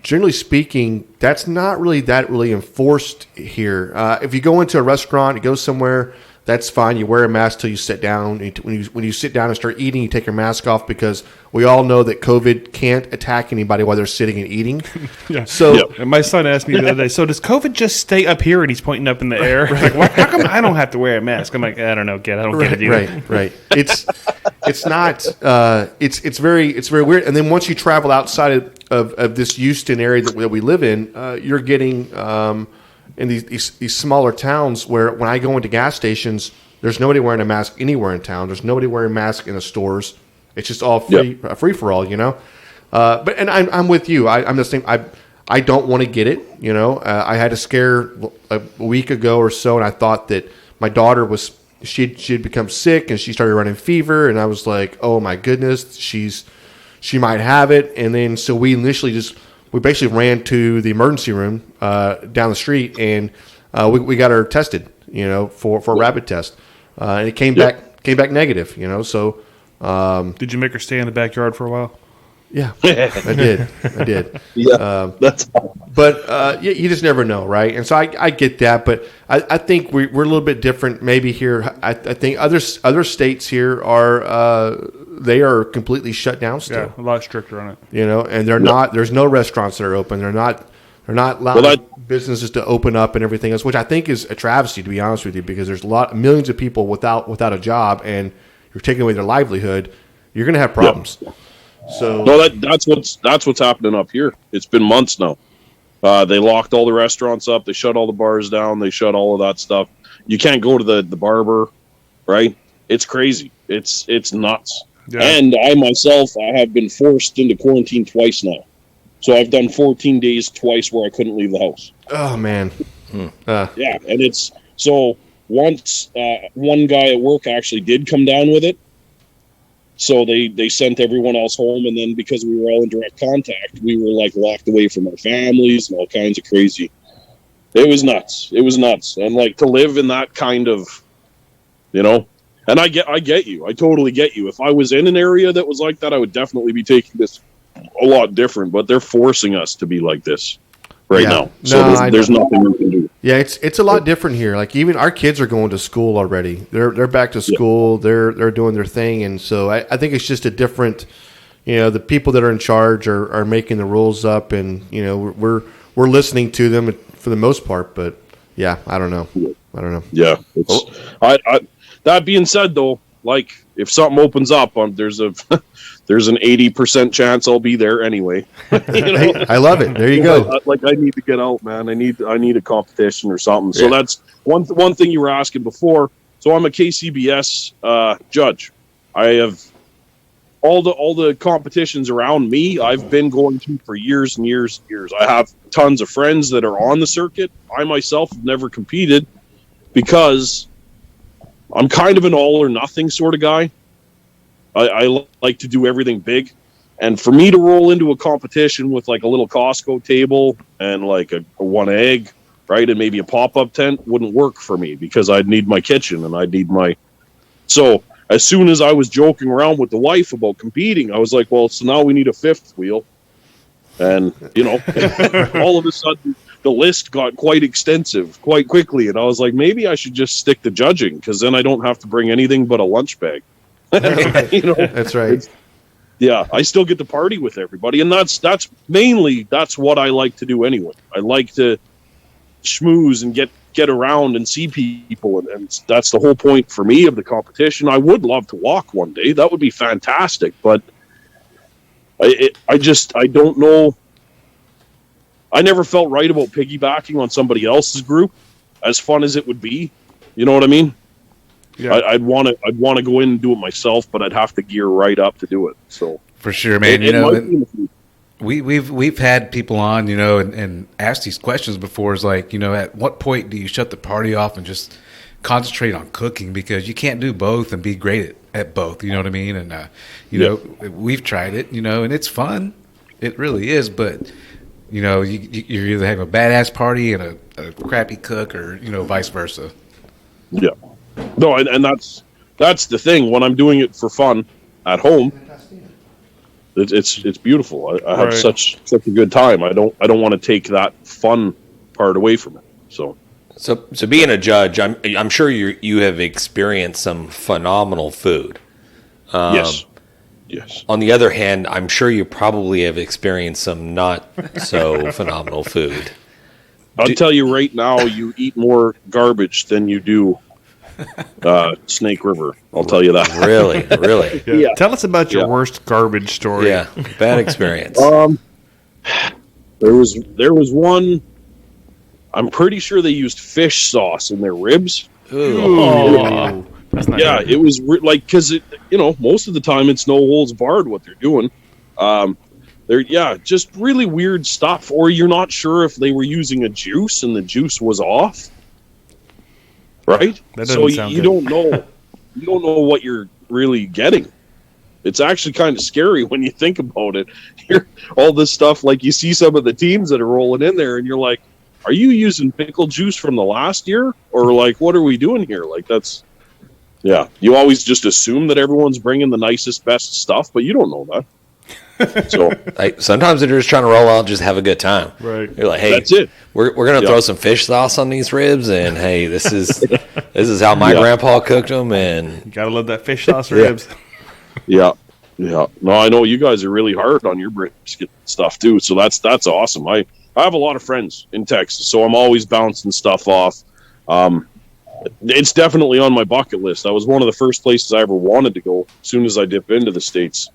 generally speaking, that's not really enforced here. If you go into a restaurant, you go somewhere, that's fine. You wear a mask till you sit down. When you sit down and start eating, you take your mask off because we all know that COVID can't attack anybody while they're sitting and eating. Yeah. So And my son asked me the other day, so does COVID just stay up here? And he's pointing up in the air. Like, how come I don't have to wear a mask? I'm like, I don't know, kid. I don't get it either. Right. It's not. It's very weird. And then once you travel outside of this Houston area that we live in, you're getting in these smaller towns where when I go into gas stations, there's nobody wearing a mask anywhere in town. There's nobody wearing a mask in the stores. It's just all free for all, But I'm with you. I'm the same. I don't want to get it. I had a scare a week ago or so, and I thought that my daughter she'd become sick and she started running fever, and I was like, oh my goodness, she might have it. And then so we basically ran to the emergency room down the street, and we got her tested, for a rapid test, and it came back negative, So Did you make her stay in the backyard for a while? Yeah, I did. Yeah, that's But you just never know, right? And so I get that, but I think we're a little bit different maybe here. I think other states here they are completely shut down still. Yeah, a lot stricter on it. And they're not. There's no restaurants that are open. They're not allowing businesses to open up and everything else, which I think is a travesty, to be honest with you, because there's millions of people without a job, and you're taking away their livelihood. You're going to have problems. Yep. So no, that's what's happening up here. It's been months now. They locked all the restaurants up. They shut all the bars down. They shut all of that stuff. You can't go to the barber, right? It's crazy. It's nuts. Yeah. And I myself, I have been forced into quarantine twice now. So I've done 14 days twice where I couldn't leave the house. Oh man. Yeah, and it's so once one guy at work actually did come down with it. So they sent everyone else home, and then because we were all in direct contact, we were like locked away from our families and all kinds of crazy. It was nuts. And like to live in that kind of, and I get you. I totally get you. If I was in an area that was like that, I would definitely be taking this a lot different, but they're forcing us to be like this right now. So there's nothing we can do. Yeah, it's a lot different here. Like even our kids are going to school already. They're back to school. Yeah. They're doing their thing, and so I think it's just a different. The people that are in charge are making the rules up, and we're listening to them for the most part. But yeah, I don't know. Yeah, that being said, though, like if something opens up, there's an 80% chance I'll be there anyway. Hey, I love it. There you go. Like I need to get out, man. I need a competition or something. So that's one thing you were asking before. So I'm a KCBS judge. I have all the competitions around me. I've been going to for years and years and years. I have tons of friends that are on the circuit. I myself have never competed because I'm kind of an all or nothing sort of guy. I like to do everything big. And for me to roll into a competition with like a little Costco table and like a one egg, right, and maybe a pop-up tent wouldn't work for me because I'd need my kitchen and I'd need my... So as soon as I was joking around with the wife about competing, I was like, well, so now we need a fifth wheel. And, all of a sudden... the list got quite extensive quite quickly, and I was like, maybe I should just stick to judging because then I don't have to bring anything but a lunch bag. That's right. Yeah, I still get to party with everybody, and that's what I like to do anyway. I like to schmooze and get around and see people, and that's the whole point for me of the competition. I would love to walk one day; that would be fantastic. But I don't know. I never felt right about piggybacking on somebody else's group, as fun as it would be. You know what I mean? Yeah. I'd want to go in and do it myself, but I'd have to gear right up to do it. So for sure, man. We've had people on, and asked these questions before. Is like, at what point do you shut the party off and just concentrate on cooking, because you can't do both and be great at both. You know what I mean? And we've tried it, and it's fun. It really is, but. You either have a badass party and a crappy cook, or vice versa. Yeah, no, and that's the thing. When I'm doing it for fun at home, it's beautiful. I have such a good time. I don't want to take that fun part away from it. So being a judge, I'm sure you have experienced some phenomenal food. Yes. On the other hand, I'm sure you probably have experienced some not so phenomenal food. I'll tell you right now, you eat more garbage than you do Snake River. I'll tell you that. Really? Yeah. Tell us about your worst garbage story. Yeah, bad experience. There was one. I'm pretty sure they used fish sauce in their ribs. Ooh. That's not good. It was because most of the time it's no holds barred what they're doing. They're just really weird stuff, or you're not sure if they were using a juice and the juice was off, right? So you don't know. You don't know what you're really getting. It's actually kind of scary when you think about it. All this stuff, like you see some of the teams that are rolling in there, and you're like, "Are you using pickle juice from the last year, or like what are we doing here?" Like that's. Yeah, you always just assume that everyone's bringing the nicest, best stuff, but you don't know that. So Sometimes they're just trying to roll out and just have a good time. Right. You're like, hey, that's it. we're gonna throw some fish sauce on these ribs, and hey, this is how my grandpa cooked them, and You gotta love that fish sauce ribs. Yeah. No, I know you guys are really hard on your brisket stuff too, so that's awesome. I have a lot of friends in Texas, so I'm always bouncing stuff off. It's definitely on my bucket list. That was one of the first places I ever wanted to go as soon as I dip into the States.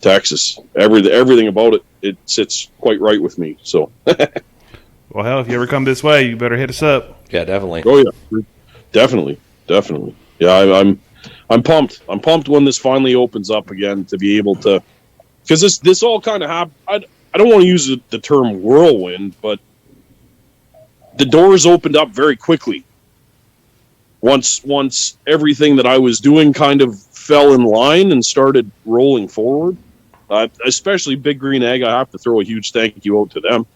Texas, everything about it sits quite right with me. So, Well, hell, if you ever come this way, you better hit us up. yeah, definitely. oh yeah, definitely. Yeah, I'm pumped. I'm pumped when this finally opens up again to be able to, because this all kind of happened. I don't want to use the term whirlwind, but the doors opened up very quickly. Once everything that I was doing kind of fell in line and started rolling forward. Especially Big Green Egg, I have to throw a huge thank you out to them.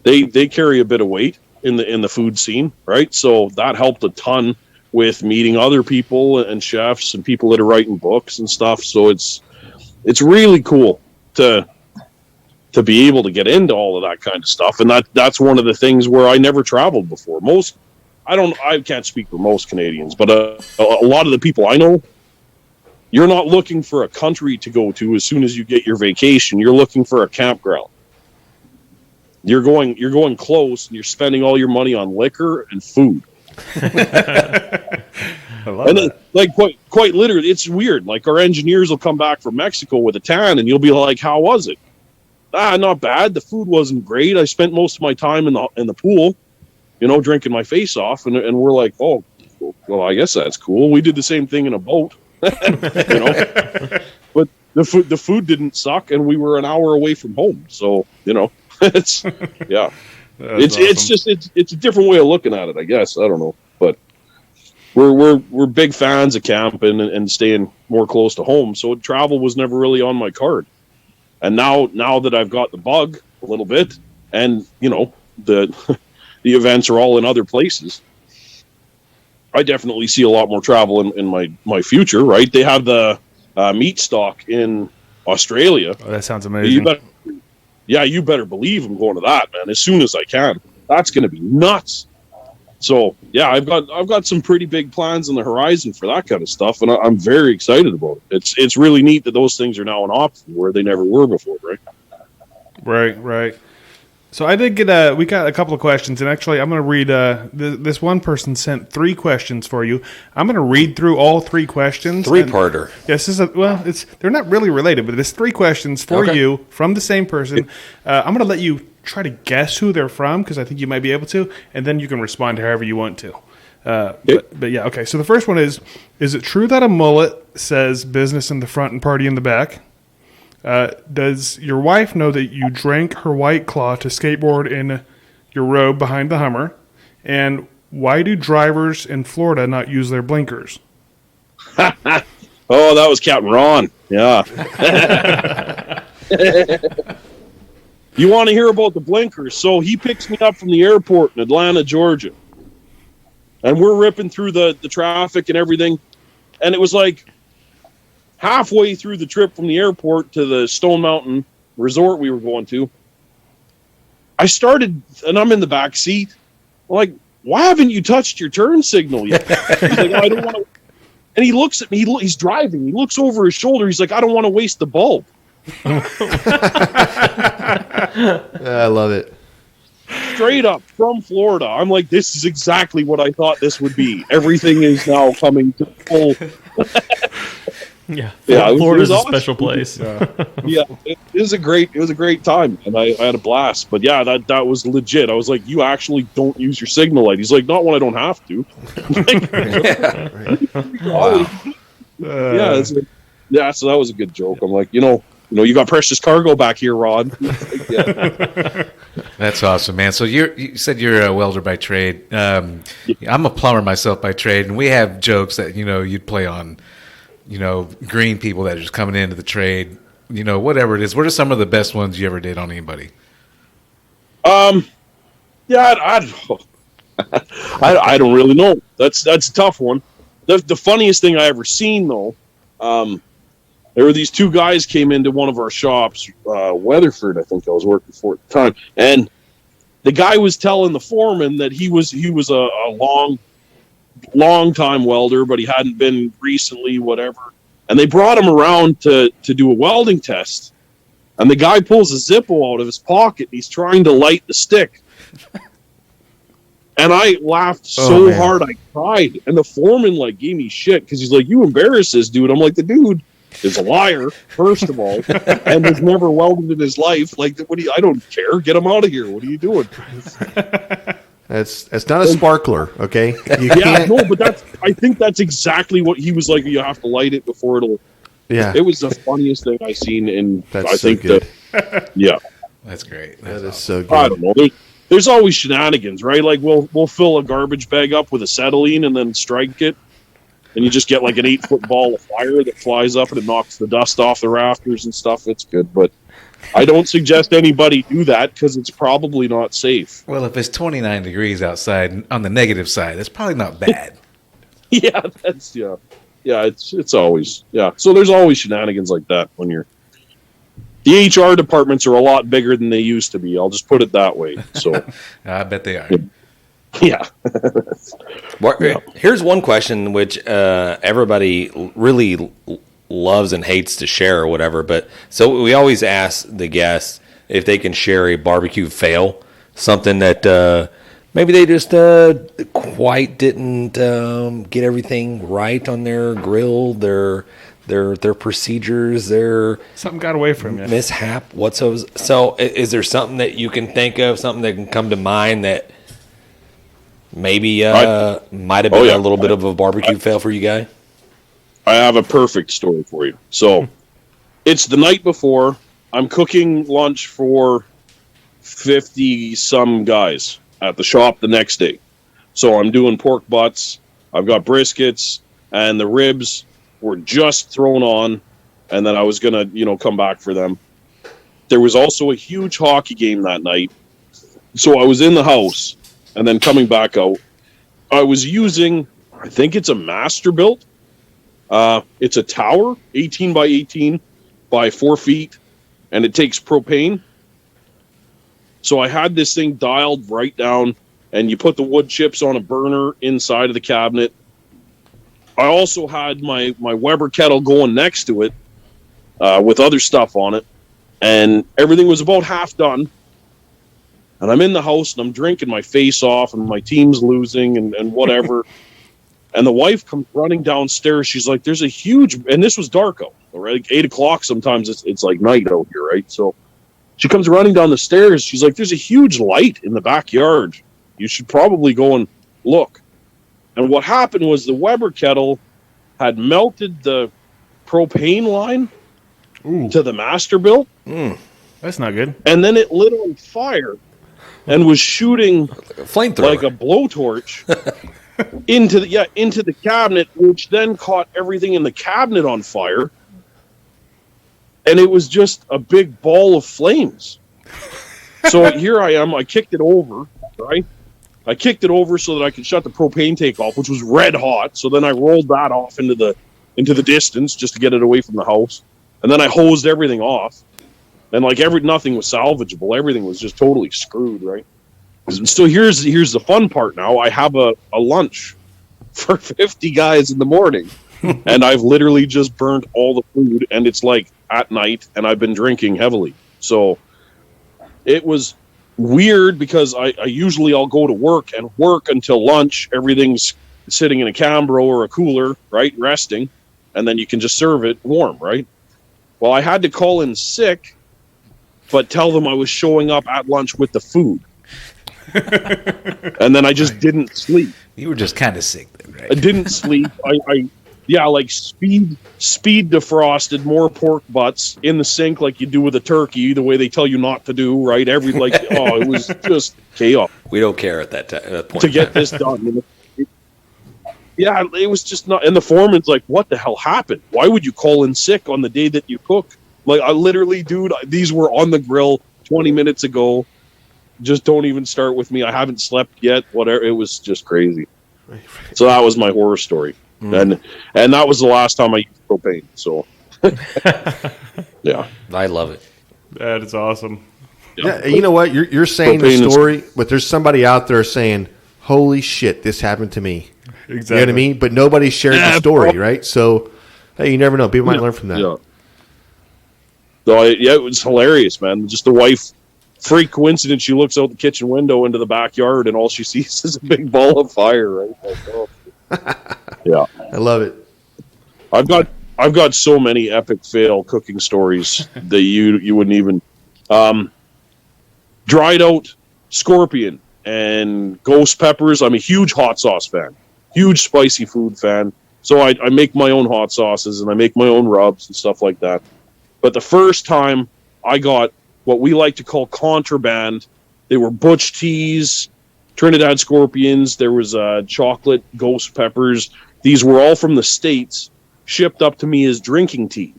They carry a bit of weight in the food scene, right? So that helped a ton with meeting other people and chefs and people that are writing books and stuff. So it's really cool to be able to get into all of that kind of stuff. And that's one of the things where I never traveled before. I can't speak for most Canadians, but a lot of the people I know, you're not looking for a country to go to as soon as you get your vacation. You're looking for a campground. You're going close, and you're spending all your money on liquor and food. I love And that. like quite literally, it's weird. Like our engineers will come back from Mexico with a tan, and you'll be like, "How was it?" Not bad. The food wasn't great. I spent most of my time in the pool, drinking my face off, and we're like, "Oh, well, I guess that's cool." We did the same thing in a boat. But the food didn't suck, and we were an hour away from home. So it's yeah, That's it's awesome. it's a different way of looking at it, I guess. I don't know, but we're big fans of camping and staying more close to home. So travel was never really on my card, and now that I've got the bug a little bit, and the events are all in other places. I definitely see a lot more travel in my future, right? They have the meat stock in Australia. Oh, that sounds amazing. You better believe I'm going to that, man, as soon as I can. That's going to be nuts. So, yeah, I've got some pretty big plans on the horizon for that kind of stuff, and I'm very excited about it. It's really neat that those things are now an option where they never were before, right? Right. So I did get we got a couple of questions, and actually I'm going to read, this one person sent 3 questions for you. I'm going to read through all 3 questions. Three-parter. Yes, they're not really related, but there's 3 questions for you from the same person. I'm going to let you try to guess who they're from, because I think you might be able to, and then you can respond however you want to. But yeah, okay. So the first one is it true that a mullet says business in the front and party in the back? Does your wife know that you drank her White Claw to skateboard in your robe behind the Hummer? And why do drivers in Florida not use their blinkers? Oh, that was Captain Ron. Yeah. You want to hear about the blinkers? So he picks me up from the airport in Atlanta, Georgia. And we're ripping through the traffic and everything. And it was like halfway through the trip from the airport to the Stone Mountain resort we were going to. I started, and I'm in the back seat. I'm like, why haven't you touched your turn signal yet? He's like, I don't want to. And he looks at me. He's driving. He looks over his shoulder. He's like, I don't want to waste the bulb. I love it. Straight up from Florida. I'm like, this is exactly what I thought this would be. Everything is now coming to full. Yeah, Yeah, it Florida's was a awesome. special place. Yeah, it was a great time, and I had a blast. But yeah, that was legit. I was like, you actually don't use your signal light. He's like, not when I don't have to. Wow. Yeah, so that was a good joke. I'm like, you got precious cargo back here, Rod. Yeah. That's awesome, man. So you said you're a welder by trade. I'm a plumber myself by trade, and we have jokes that you'd play on, green people that are just coming into the trade. Whatever it is. What are some of the best ones you ever did on anybody? Yeah, I don't really know. That's a tough one. the funniest thing I ever seen though, there were these two guys came into one of our shops, Weatherford, I think I was working for at the time, and the guy was telling the foreman that he was a long time welder, but he hadn't been recently, whatever. And they brought him around to do a welding test. And the guy pulls a Zippo out of his pocket. And he's trying to light the stick. And I laughed so hard I cried. And the foreman like gave me shit because he's like, "You embarrassed this dude." I'm like, "The dude is a liar, first of all, and has never welded in his life. Like, what do you, I don't care. Get him out of here. What are you doing?" That's not a sparkler, okay? You Yeah, no, but I think that's exactly what he was like. You have to light it before it'll. Yeah, It was the funniest thing I seen, and that's I so think good. yeah, That's great. That is so good. I don't know. There's always shenanigans, right? Like we'll fill a garbage bag up with acetylene and then strike it, and you just get like an 8-foot ball of fire that flies up and it knocks the dust off the rafters and stuff. It's good, but I don't suggest anybody do that because it's probably not safe. Well, if it's 29 degrees outside on the negative side, that's probably not bad. Yeah, it's always So there's always shenanigans like that when you're. The HR departments are a lot bigger than they used to be. I'll just put it that way. So I bet they are. yeah. Here's one question which everybody really loves and hates to share or whatever. But so we always ask the guests if they can share a barbecue fail, something that maybe they just quite didn't get everything right on their grill, their procedures, their Something got away from you. mishap. So is there something that you can think of, something that can come to mind that maybe might have been a little bit of a barbecue fail for you guys? I have a perfect story for you. So it's the night before. I'm cooking lunch for 50 some guys at the shop the next day. So I'm doing pork butts. I've got briskets, and the ribs were just thrown on, and then I was going to, come back for them. There was also a huge hockey game that night. So I was in the house, and then coming back out, I was using, I think it's a Masterbuilt. It's a tower, 18 by 18 by 4 feet, and it takes propane. So I had this thing dialed right down, and you put the wood chips on a burner inside of the cabinet. I also had my Weber kettle going next to it with other stuff on it, and everything was about half done. And I'm in the house, and I'm drinking my face off, and my team's losing, and whatever. And the wife comes running downstairs. She's like, "There's a huge," and this was dark out, right? Like 8 o'clock. Sometimes it's like night out here, right? So she comes running down the stairs. She's like, "There's a huge light in the backyard. You should probably go and look." And what happened was the Weber kettle had melted the propane line to the Masterbuilt. That's not good. And then it lit on fire and was shooting Flamethrower. like a blowtorch into the cabinet, which then caught everything in the cabinet on fire. And it was just a big ball of flames. So here I am. I kicked it over, right? I kicked it over so that I could shut the propane tank off, which was red hot. So then I rolled that off into the distance just to get it away from the house. And then I hosed everything off. And like nothing was salvageable. Everything was just totally screwed, right? So here's the fun part now. I have a lunch for 50 guys in the morning. And I've literally just burned all the food, and it's like at night, and I've been drinking heavily. So it was weird because I'll go to work and work until lunch. Everything's sitting in a Cambro or a cooler, right, resting, and then you can just serve it warm, right? Well, I had to call in sick, but tell them I was showing up at lunch with the food. And then I just didn't sleep. You were just kind of sick then, right? I didn't sleep. Like speed defrosted more pork butts in the sink like you do with a turkey, the way they tell you not to do, right? It was just chaos. We don't care at that point. To get this done. It was just not. And the foreman's like, "What the hell happened? Why would you call in sick on the day that you cook?" Like, I literally, dude, these were on the grill 20 minutes ago. Just don't even start with me. I haven't slept yet. Whatever. It was just crazy. So that was my horror story. and that was the last time I used propane. So, yeah, I love it. That is awesome. Yeah, you know what? You're saying Propane the is- story, but there's somebody out there saying, "Holy shit, this happened to me." Exactly. You know what I mean? But nobody shared the story, right? So, hey, you never know. People might learn from that. yeah. So it was hilarious, man. Just the wife, freak coincidence. She looks out the kitchen window into the backyard, and all she sees is a big ball of fire. Right? Like, oh. Yeah, I love it. I've got so many epic fail cooking stories that you wouldn't even. Dried out scorpion and ghost peppers. I'm a huge hot sauce fan, huge spicy food fan. So I make my own hot sauces and I make my own rubs and stuff like that. But the first time I got what we like to call contraband, they were Butch teas, Trinidad scorpions. There was chocolate ghost peppers. These were all from the States, shipped up to me as drinking tea,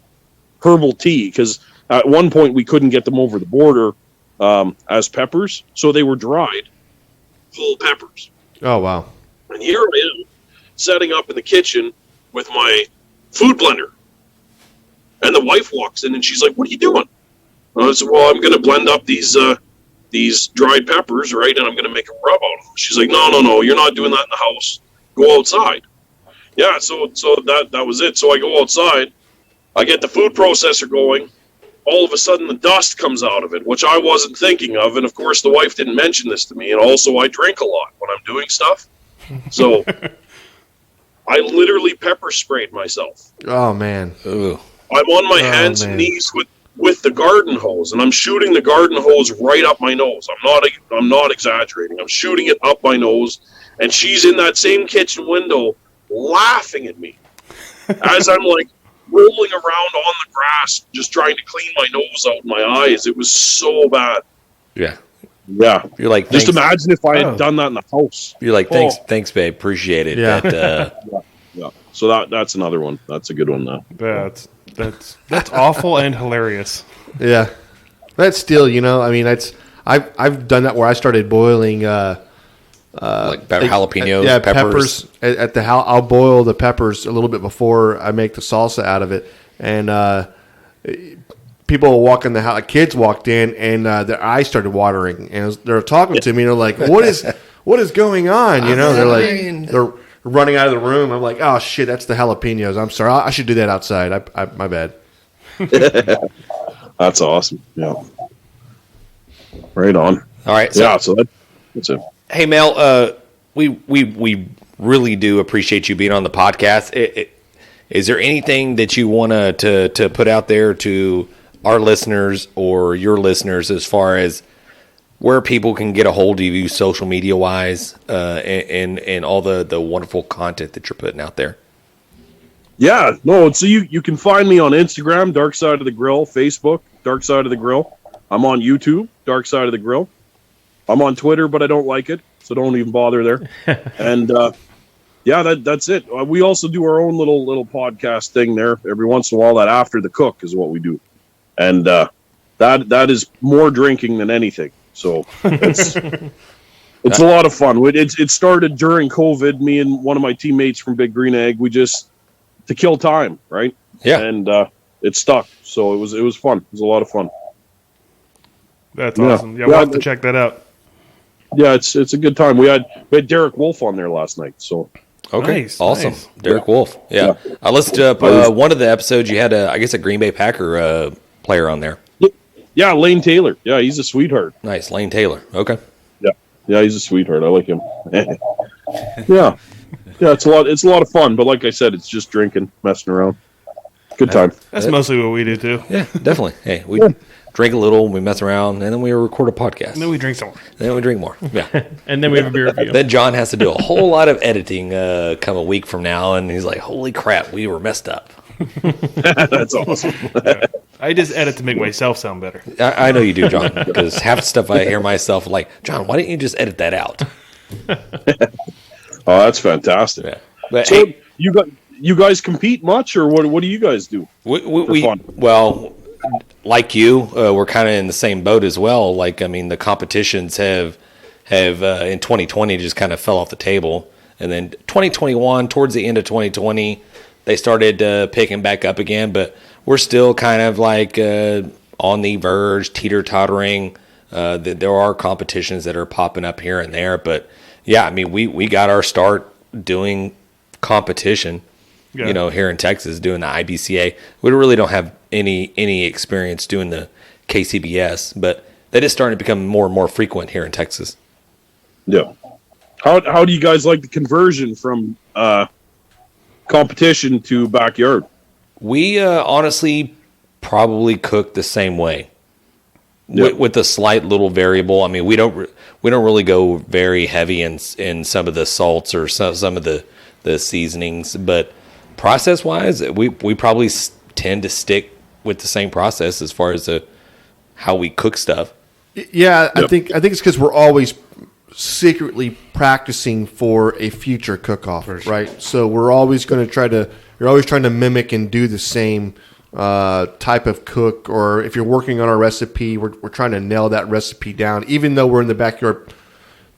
herbal tea, because at one point we couldn't get them over the border as peppers, so they were dried whole peppers. Oh wow. And here I am setting up in the kitchen with my food blender, and the wife walks in and she's like, "What are you doing?" I said, "Well, I'm going to blend up these dried peppers, right, and I'm going to make a rub out of them." She's like, "No, you're not doing that in the house. Go outside." Yeah, so that was it. So I go outside, I get the food processor going. All of a sudden, the dust comes out of it, which I wasn't thinking of. And, of course, the wife didn't mention this to me. And also, I drink a lot when I'm doing stuff. So I literally pepper sprayed myself. Oh man. Ooh. I'm on my hands man. and knees with the garden hose, and I'm shooting the garden hose right up my nose. I'm not exaggerating. I'm shooting it up my nose, and she's in that same kitchen window laughing at me as I'm like rolling around on the grass, just trying to clean my nose out and my eyes. It was so bad. Yeah. Yeah. You're like, Just thanks. imagine if I had done that in the house. You're like, thanks, babe. Appreciate it. Yeah. But, Yeah. So that's another one. That's a good one though. That's awful and hilarious. Yeah. That's still, I mean, I've done that where I started boiling like jalapenos, peppers at the I'll boil the peppers a little bit before I make the salsa out of it, and people will walk in the house. Like kids walked in, and their eyes started watering, and they're talking to me, and they're like, "What is going on?" They're like they're running out of the room. I'm like, "Oh shit, that's the jalapenos." I'm sorry, I should do that outside. My bad. That's awesome. Yeah. Right on. all right. So, Yeah. So that's it. hey, Mel, we really do appreciate you being on the podcast. Is there anything that you want to put out there to our listeners or your listeners as far as where people can get a hold of you social media wise and all the wonderful content that you're putting out there? Yeah, no, so you can find me on Instagram, Dark Side of the Grill, Facebook, Dark Side of the Grill. I'm on YouTube, Dark Side of the Grill. I'm on Twitter, but I don't like it, so don't even bother there. And yeah, that's it. We also do our own little podcast thing there every once in a while. That After the Cook is what we do, and that is more drinking than anything. So it's a lot of fun. It started during COVID. Me and one of my teammates from Big Green Egg, we just to kill time, right? Yeah. And it stuck. So it was fun. It was a lot of fun. That's Yeah. awesome. Yeah, we'll have to check that out. Yeah, it's a good time. We had Derek Wolf on there last night. So Okay, Nice, awesome. nice. Derek Wolf. Yeah. I listened to one of the episodes. You had, I guess, a Green Bay Packer player on there. yeah, Lane Taylor. Yeah, he's a sweetheart. Nice. Lane Taylor. Okay. Yeah, he's a sweetheart. I like him. yeah, it's a lot of fun. But like I said, it's just drinking, messing around. Good time. That's mostly what we do too. Yeah, definitely. Hey, we drink a little, we mess around, and then we record a podcast. And then we drink some more. Then we drink more. Yeah. And then we have a beer review. Then John has to do a whole lot of editing come a week from now, and he's like, holy crap, we were messed up. That's awesome. I just edit to make myself sound better. I know you do, John, because half the stuff I hear myself like, John, why didn't you just edit that out? Oh, that's fantastic. Yeah. But So hey, you guys compete much, or what do you guys do? we fun? well, like you, we're kind of in the same boat as well. Like, I mean, the competitions have in 2020 just kind of fell off the table. And then 2021, towards the end of 2020, they started picking back up again, but we're still kind of like on the verge, teeter-tottering. There are competitions that are popping up here and there, but yeah, I mean, we got our start doing competition, here in Texas, doing the IBCA. We really don't have any experience doing the KCBS, but that is starting to become more and more frequent here in Texas. Yeah. How do you guys like the conversion from competition to backyard? We honestly probably cook the same way, with a slight little variable. I mean, we don't really go very heavy in some of the salts or some of the seasonings, but process wise, we probably tend to stick with the same process as far as how we cook stuff. Yeah, I think it's because we're always secretly practicing for a future cook-off, right? So we're always going to you're always trying to mimic and do the same type of cook, or if you're working on a recipe, we're trying to nail that recipe down, even though we're in the backyard.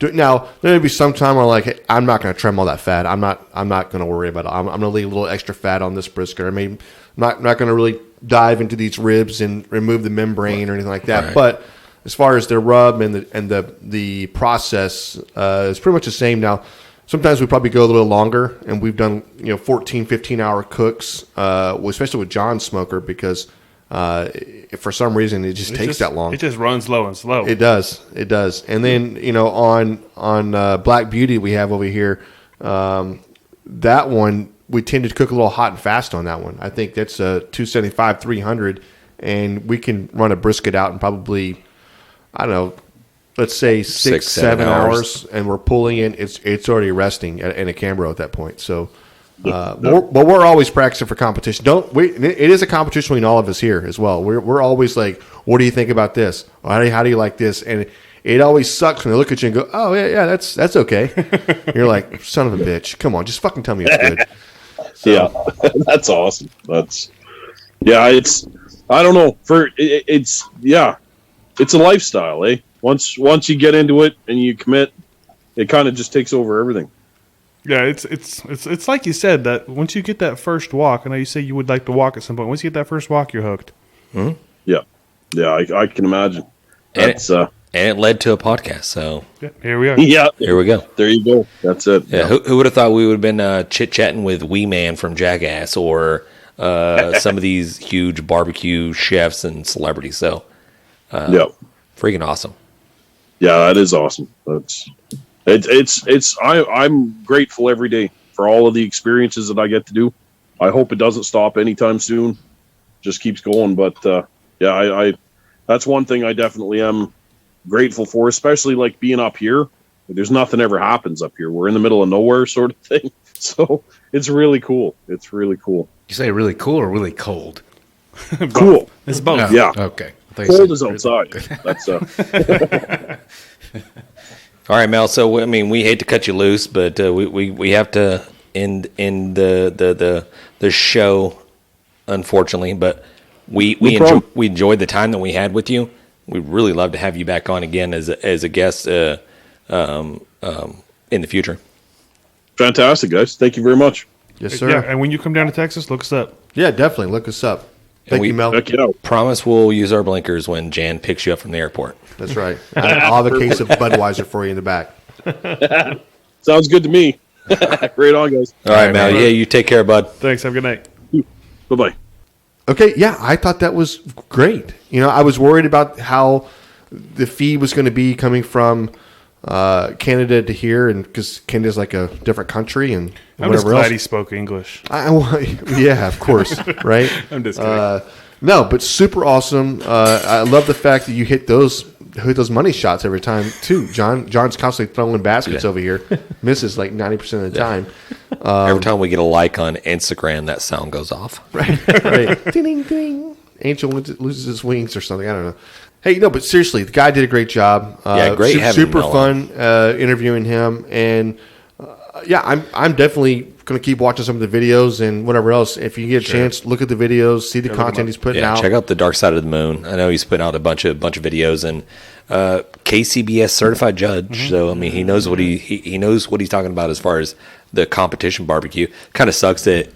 Now, there may be some time where like, hey, I'm not going to trim all that fat. I'm not going to worry about it. I'm going to leave a little extra fat on this brisket. I mean, I'm not going to really dive into these ribs and remove the membrane or anything like that. Right. But as far as the rub and the process, it's pretty much the same. Now, sometimes we probably go a little longer, and we've done 14, 15-hour cooks, especially with John's smoker, because if for some reason it takes that long. It just runs low and slow. It does. And then on Black Beauty we have over here, that one we tend to cook a little hot and fast on that one. I think that's 275, 300, and we can run a brisket out in probably, I don't know, let's say 6-7 hours, and we're pulling in. It's already resting in a Cambro at that point. So, but we're always practicing for competition. It is a competition between all of us here as well. We're always like, what do you think about this? How do you like this? And it always sucks when they look at you and go, oh yeah, that's okay. You're like, son of a bitch, come on, just fucking tell me it's good. So. Yeah, that's awesome. It's I don't know, it's a lifestyle, eh? Once you get into it and you commit, it kind of just takes over everything. Yeah, it's like you said, that once you get that first walk, I know you say you would like to walk at some point. Once you get that first walk, you're hooked. Mm-hmm. Yeah, I can imagine. And it led to a podcast. So here we are. Yeah, here we go. There you go. That's it. Yeah, who would have thought we would have been chit chatting with Wee Man from Jackass, or some of these huge barbecue chefs and celebrities? So, freaking awesome. Yeah, that is awesome. I'm grateful every day for all of the experiences that I get to do. I hope it doesn't stop anytime soon. Just keeps going. But I that's one thing I definitely am grateful for, especially like being up here. There's nothing ever happens up here. We're in the middle of nowhere sort of thing. So it's really cool. It's really cool. You say really cool or really cold? Cool. It's both. Yeah. Okay. Cold is outside. That's All right, Mel. So I mean, we hate to cut you loose, but we have to end the show, unfortunately. But we enjoyed the time that we had with you. We'd really love to have you back on again as a guest in the future. Fantastic, guys. Thank you very much. Yes, sir. Yeah, and when you come down to Texas, look us up. Yeah, definitely. Look us up. Thank you, Mel. Promise we'll use our blinkers when Jan picks you up from the airport. That's right. I'll have a case of Budweiser for you in the back. Sounds good to me. Great on, guys. All right, Mel. Yeah, you take care, bud. Thanks. Have a good night. Bye-bye. Okay, yeah, I thought that was great. I was worried about how the feed was going to be coming from Canada to here, and because Canada's like a different country and I'm whatever just glad else. he spoke English. Yeah, of course, right? I'm just kidding. No, but super awesome. I love the fact that you hit those money shots every time too. John's constantly throwing baskets over here, misses like 90% of the time. Every time we get a like on Instagram, that sound goes off. Right. Ding, ding, ding. Angel loses his wings or something. I don't know. Hey, no, but seriously, the guy did a great job. Great having super Mel fun interviewing him, and Yeah, I'm definitely going to keep watching some of the videos and whatever else. If you get a chance, look at the videos, see the content he's putting out. Check out the Dark Side of the Moon. I know he's putting out a bunch of videos, and KCBS certified judge. So I mean, he knows what he knows what he's talking about as far as the competition barbecue. Kind of sucks that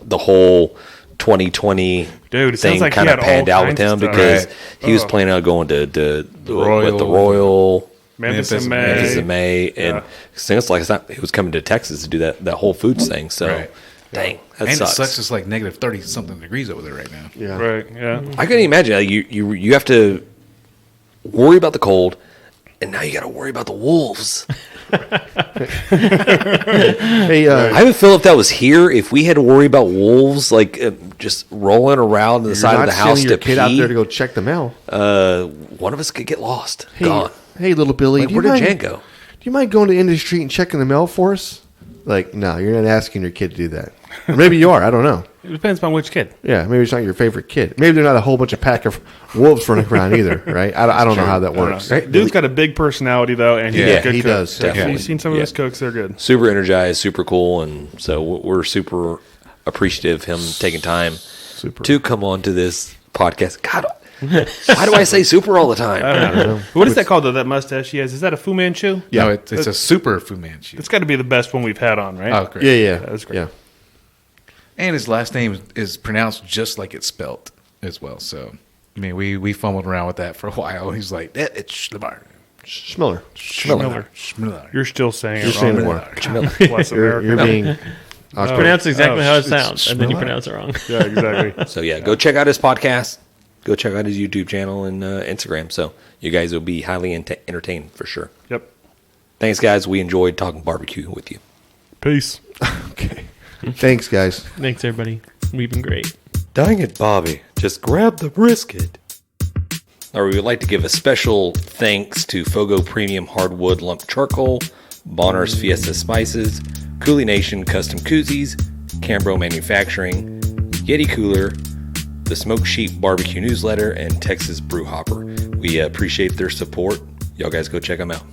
the whole 2020 thing like kind of panned out with him because he was planning on going to the Royal. Memphis in May, and since he was coming to Texas to do that whole foods thing. So, dang, that and sucks. it sucks. It's like negative 30 something degrees over there right now. Yeah, Right. Yeah. I couldn't imagine you have to worry about the cold, and now you got to worry about the wolves. Hey, I have a feel if that was here, if we had to worry about wolves just rolling around the side of the house your to kid pee, out there to go check the mail. one of us could get lost. Hey, Gone. hey, little Billy, Where did Jan go? Do you mind going to the end of the street and checking the mail for us? Like, no, you're not asking your kid to do that. Or maybe you are. I don't know. It depends upon which kid. Yeah, maybe it's not your favorite kid. Maybe they're not a whole bunch of pack of wolves running around either, right? I don't know how that works. Right? Dude's got a big personality though, and he's a good he cook. does. If Definitely. you've seen some of his cooks; they're good. Super energized, super cool, and so we're super appreciative of him taking time to come on to this podcast. God, why do I say super all the time? What is that called though? That mustache he has? Is that a Fu Manchu? Yeah. No, it's a super Fu Manchu. It's got to be the best one we've had on, right? Oh, great. Yeah. That's great. Yeah. And his last name is pronounced just like it's spelt as well. So, I mean, we fumbled around with that for a while. He's like, it's Schmiller. Schmiller. You're still saying You're it saying wrong. it wrong. Bless You're America. being Pronounce exactly how it it's sounds, and then you Schmiller. pronounce it wrong. Yeah, exactly. So go check out his podcast. Go check out his YouTube channel and Instagram. So you guys will be highly entertained for sure. Yep. Thanks, guys. We enjoyed talking barbecue with you. Peace. Okay. Thanks, guys. Thanks, everybody. We've been great. Dang it, Bobby. Just grab the brisket. Or we would like to give a special thanks to FOGO Premium Hardwood Lump Charcoal, Bolner's Fiesta Spices, CoolieNation Custom Koozies, Cambro Manufacturing, Yeti Cooler, the Smoke Sheep Barbecue Newsletter, and Texas Brew Hopper. We appreciate their support. Y'all guys go check them out.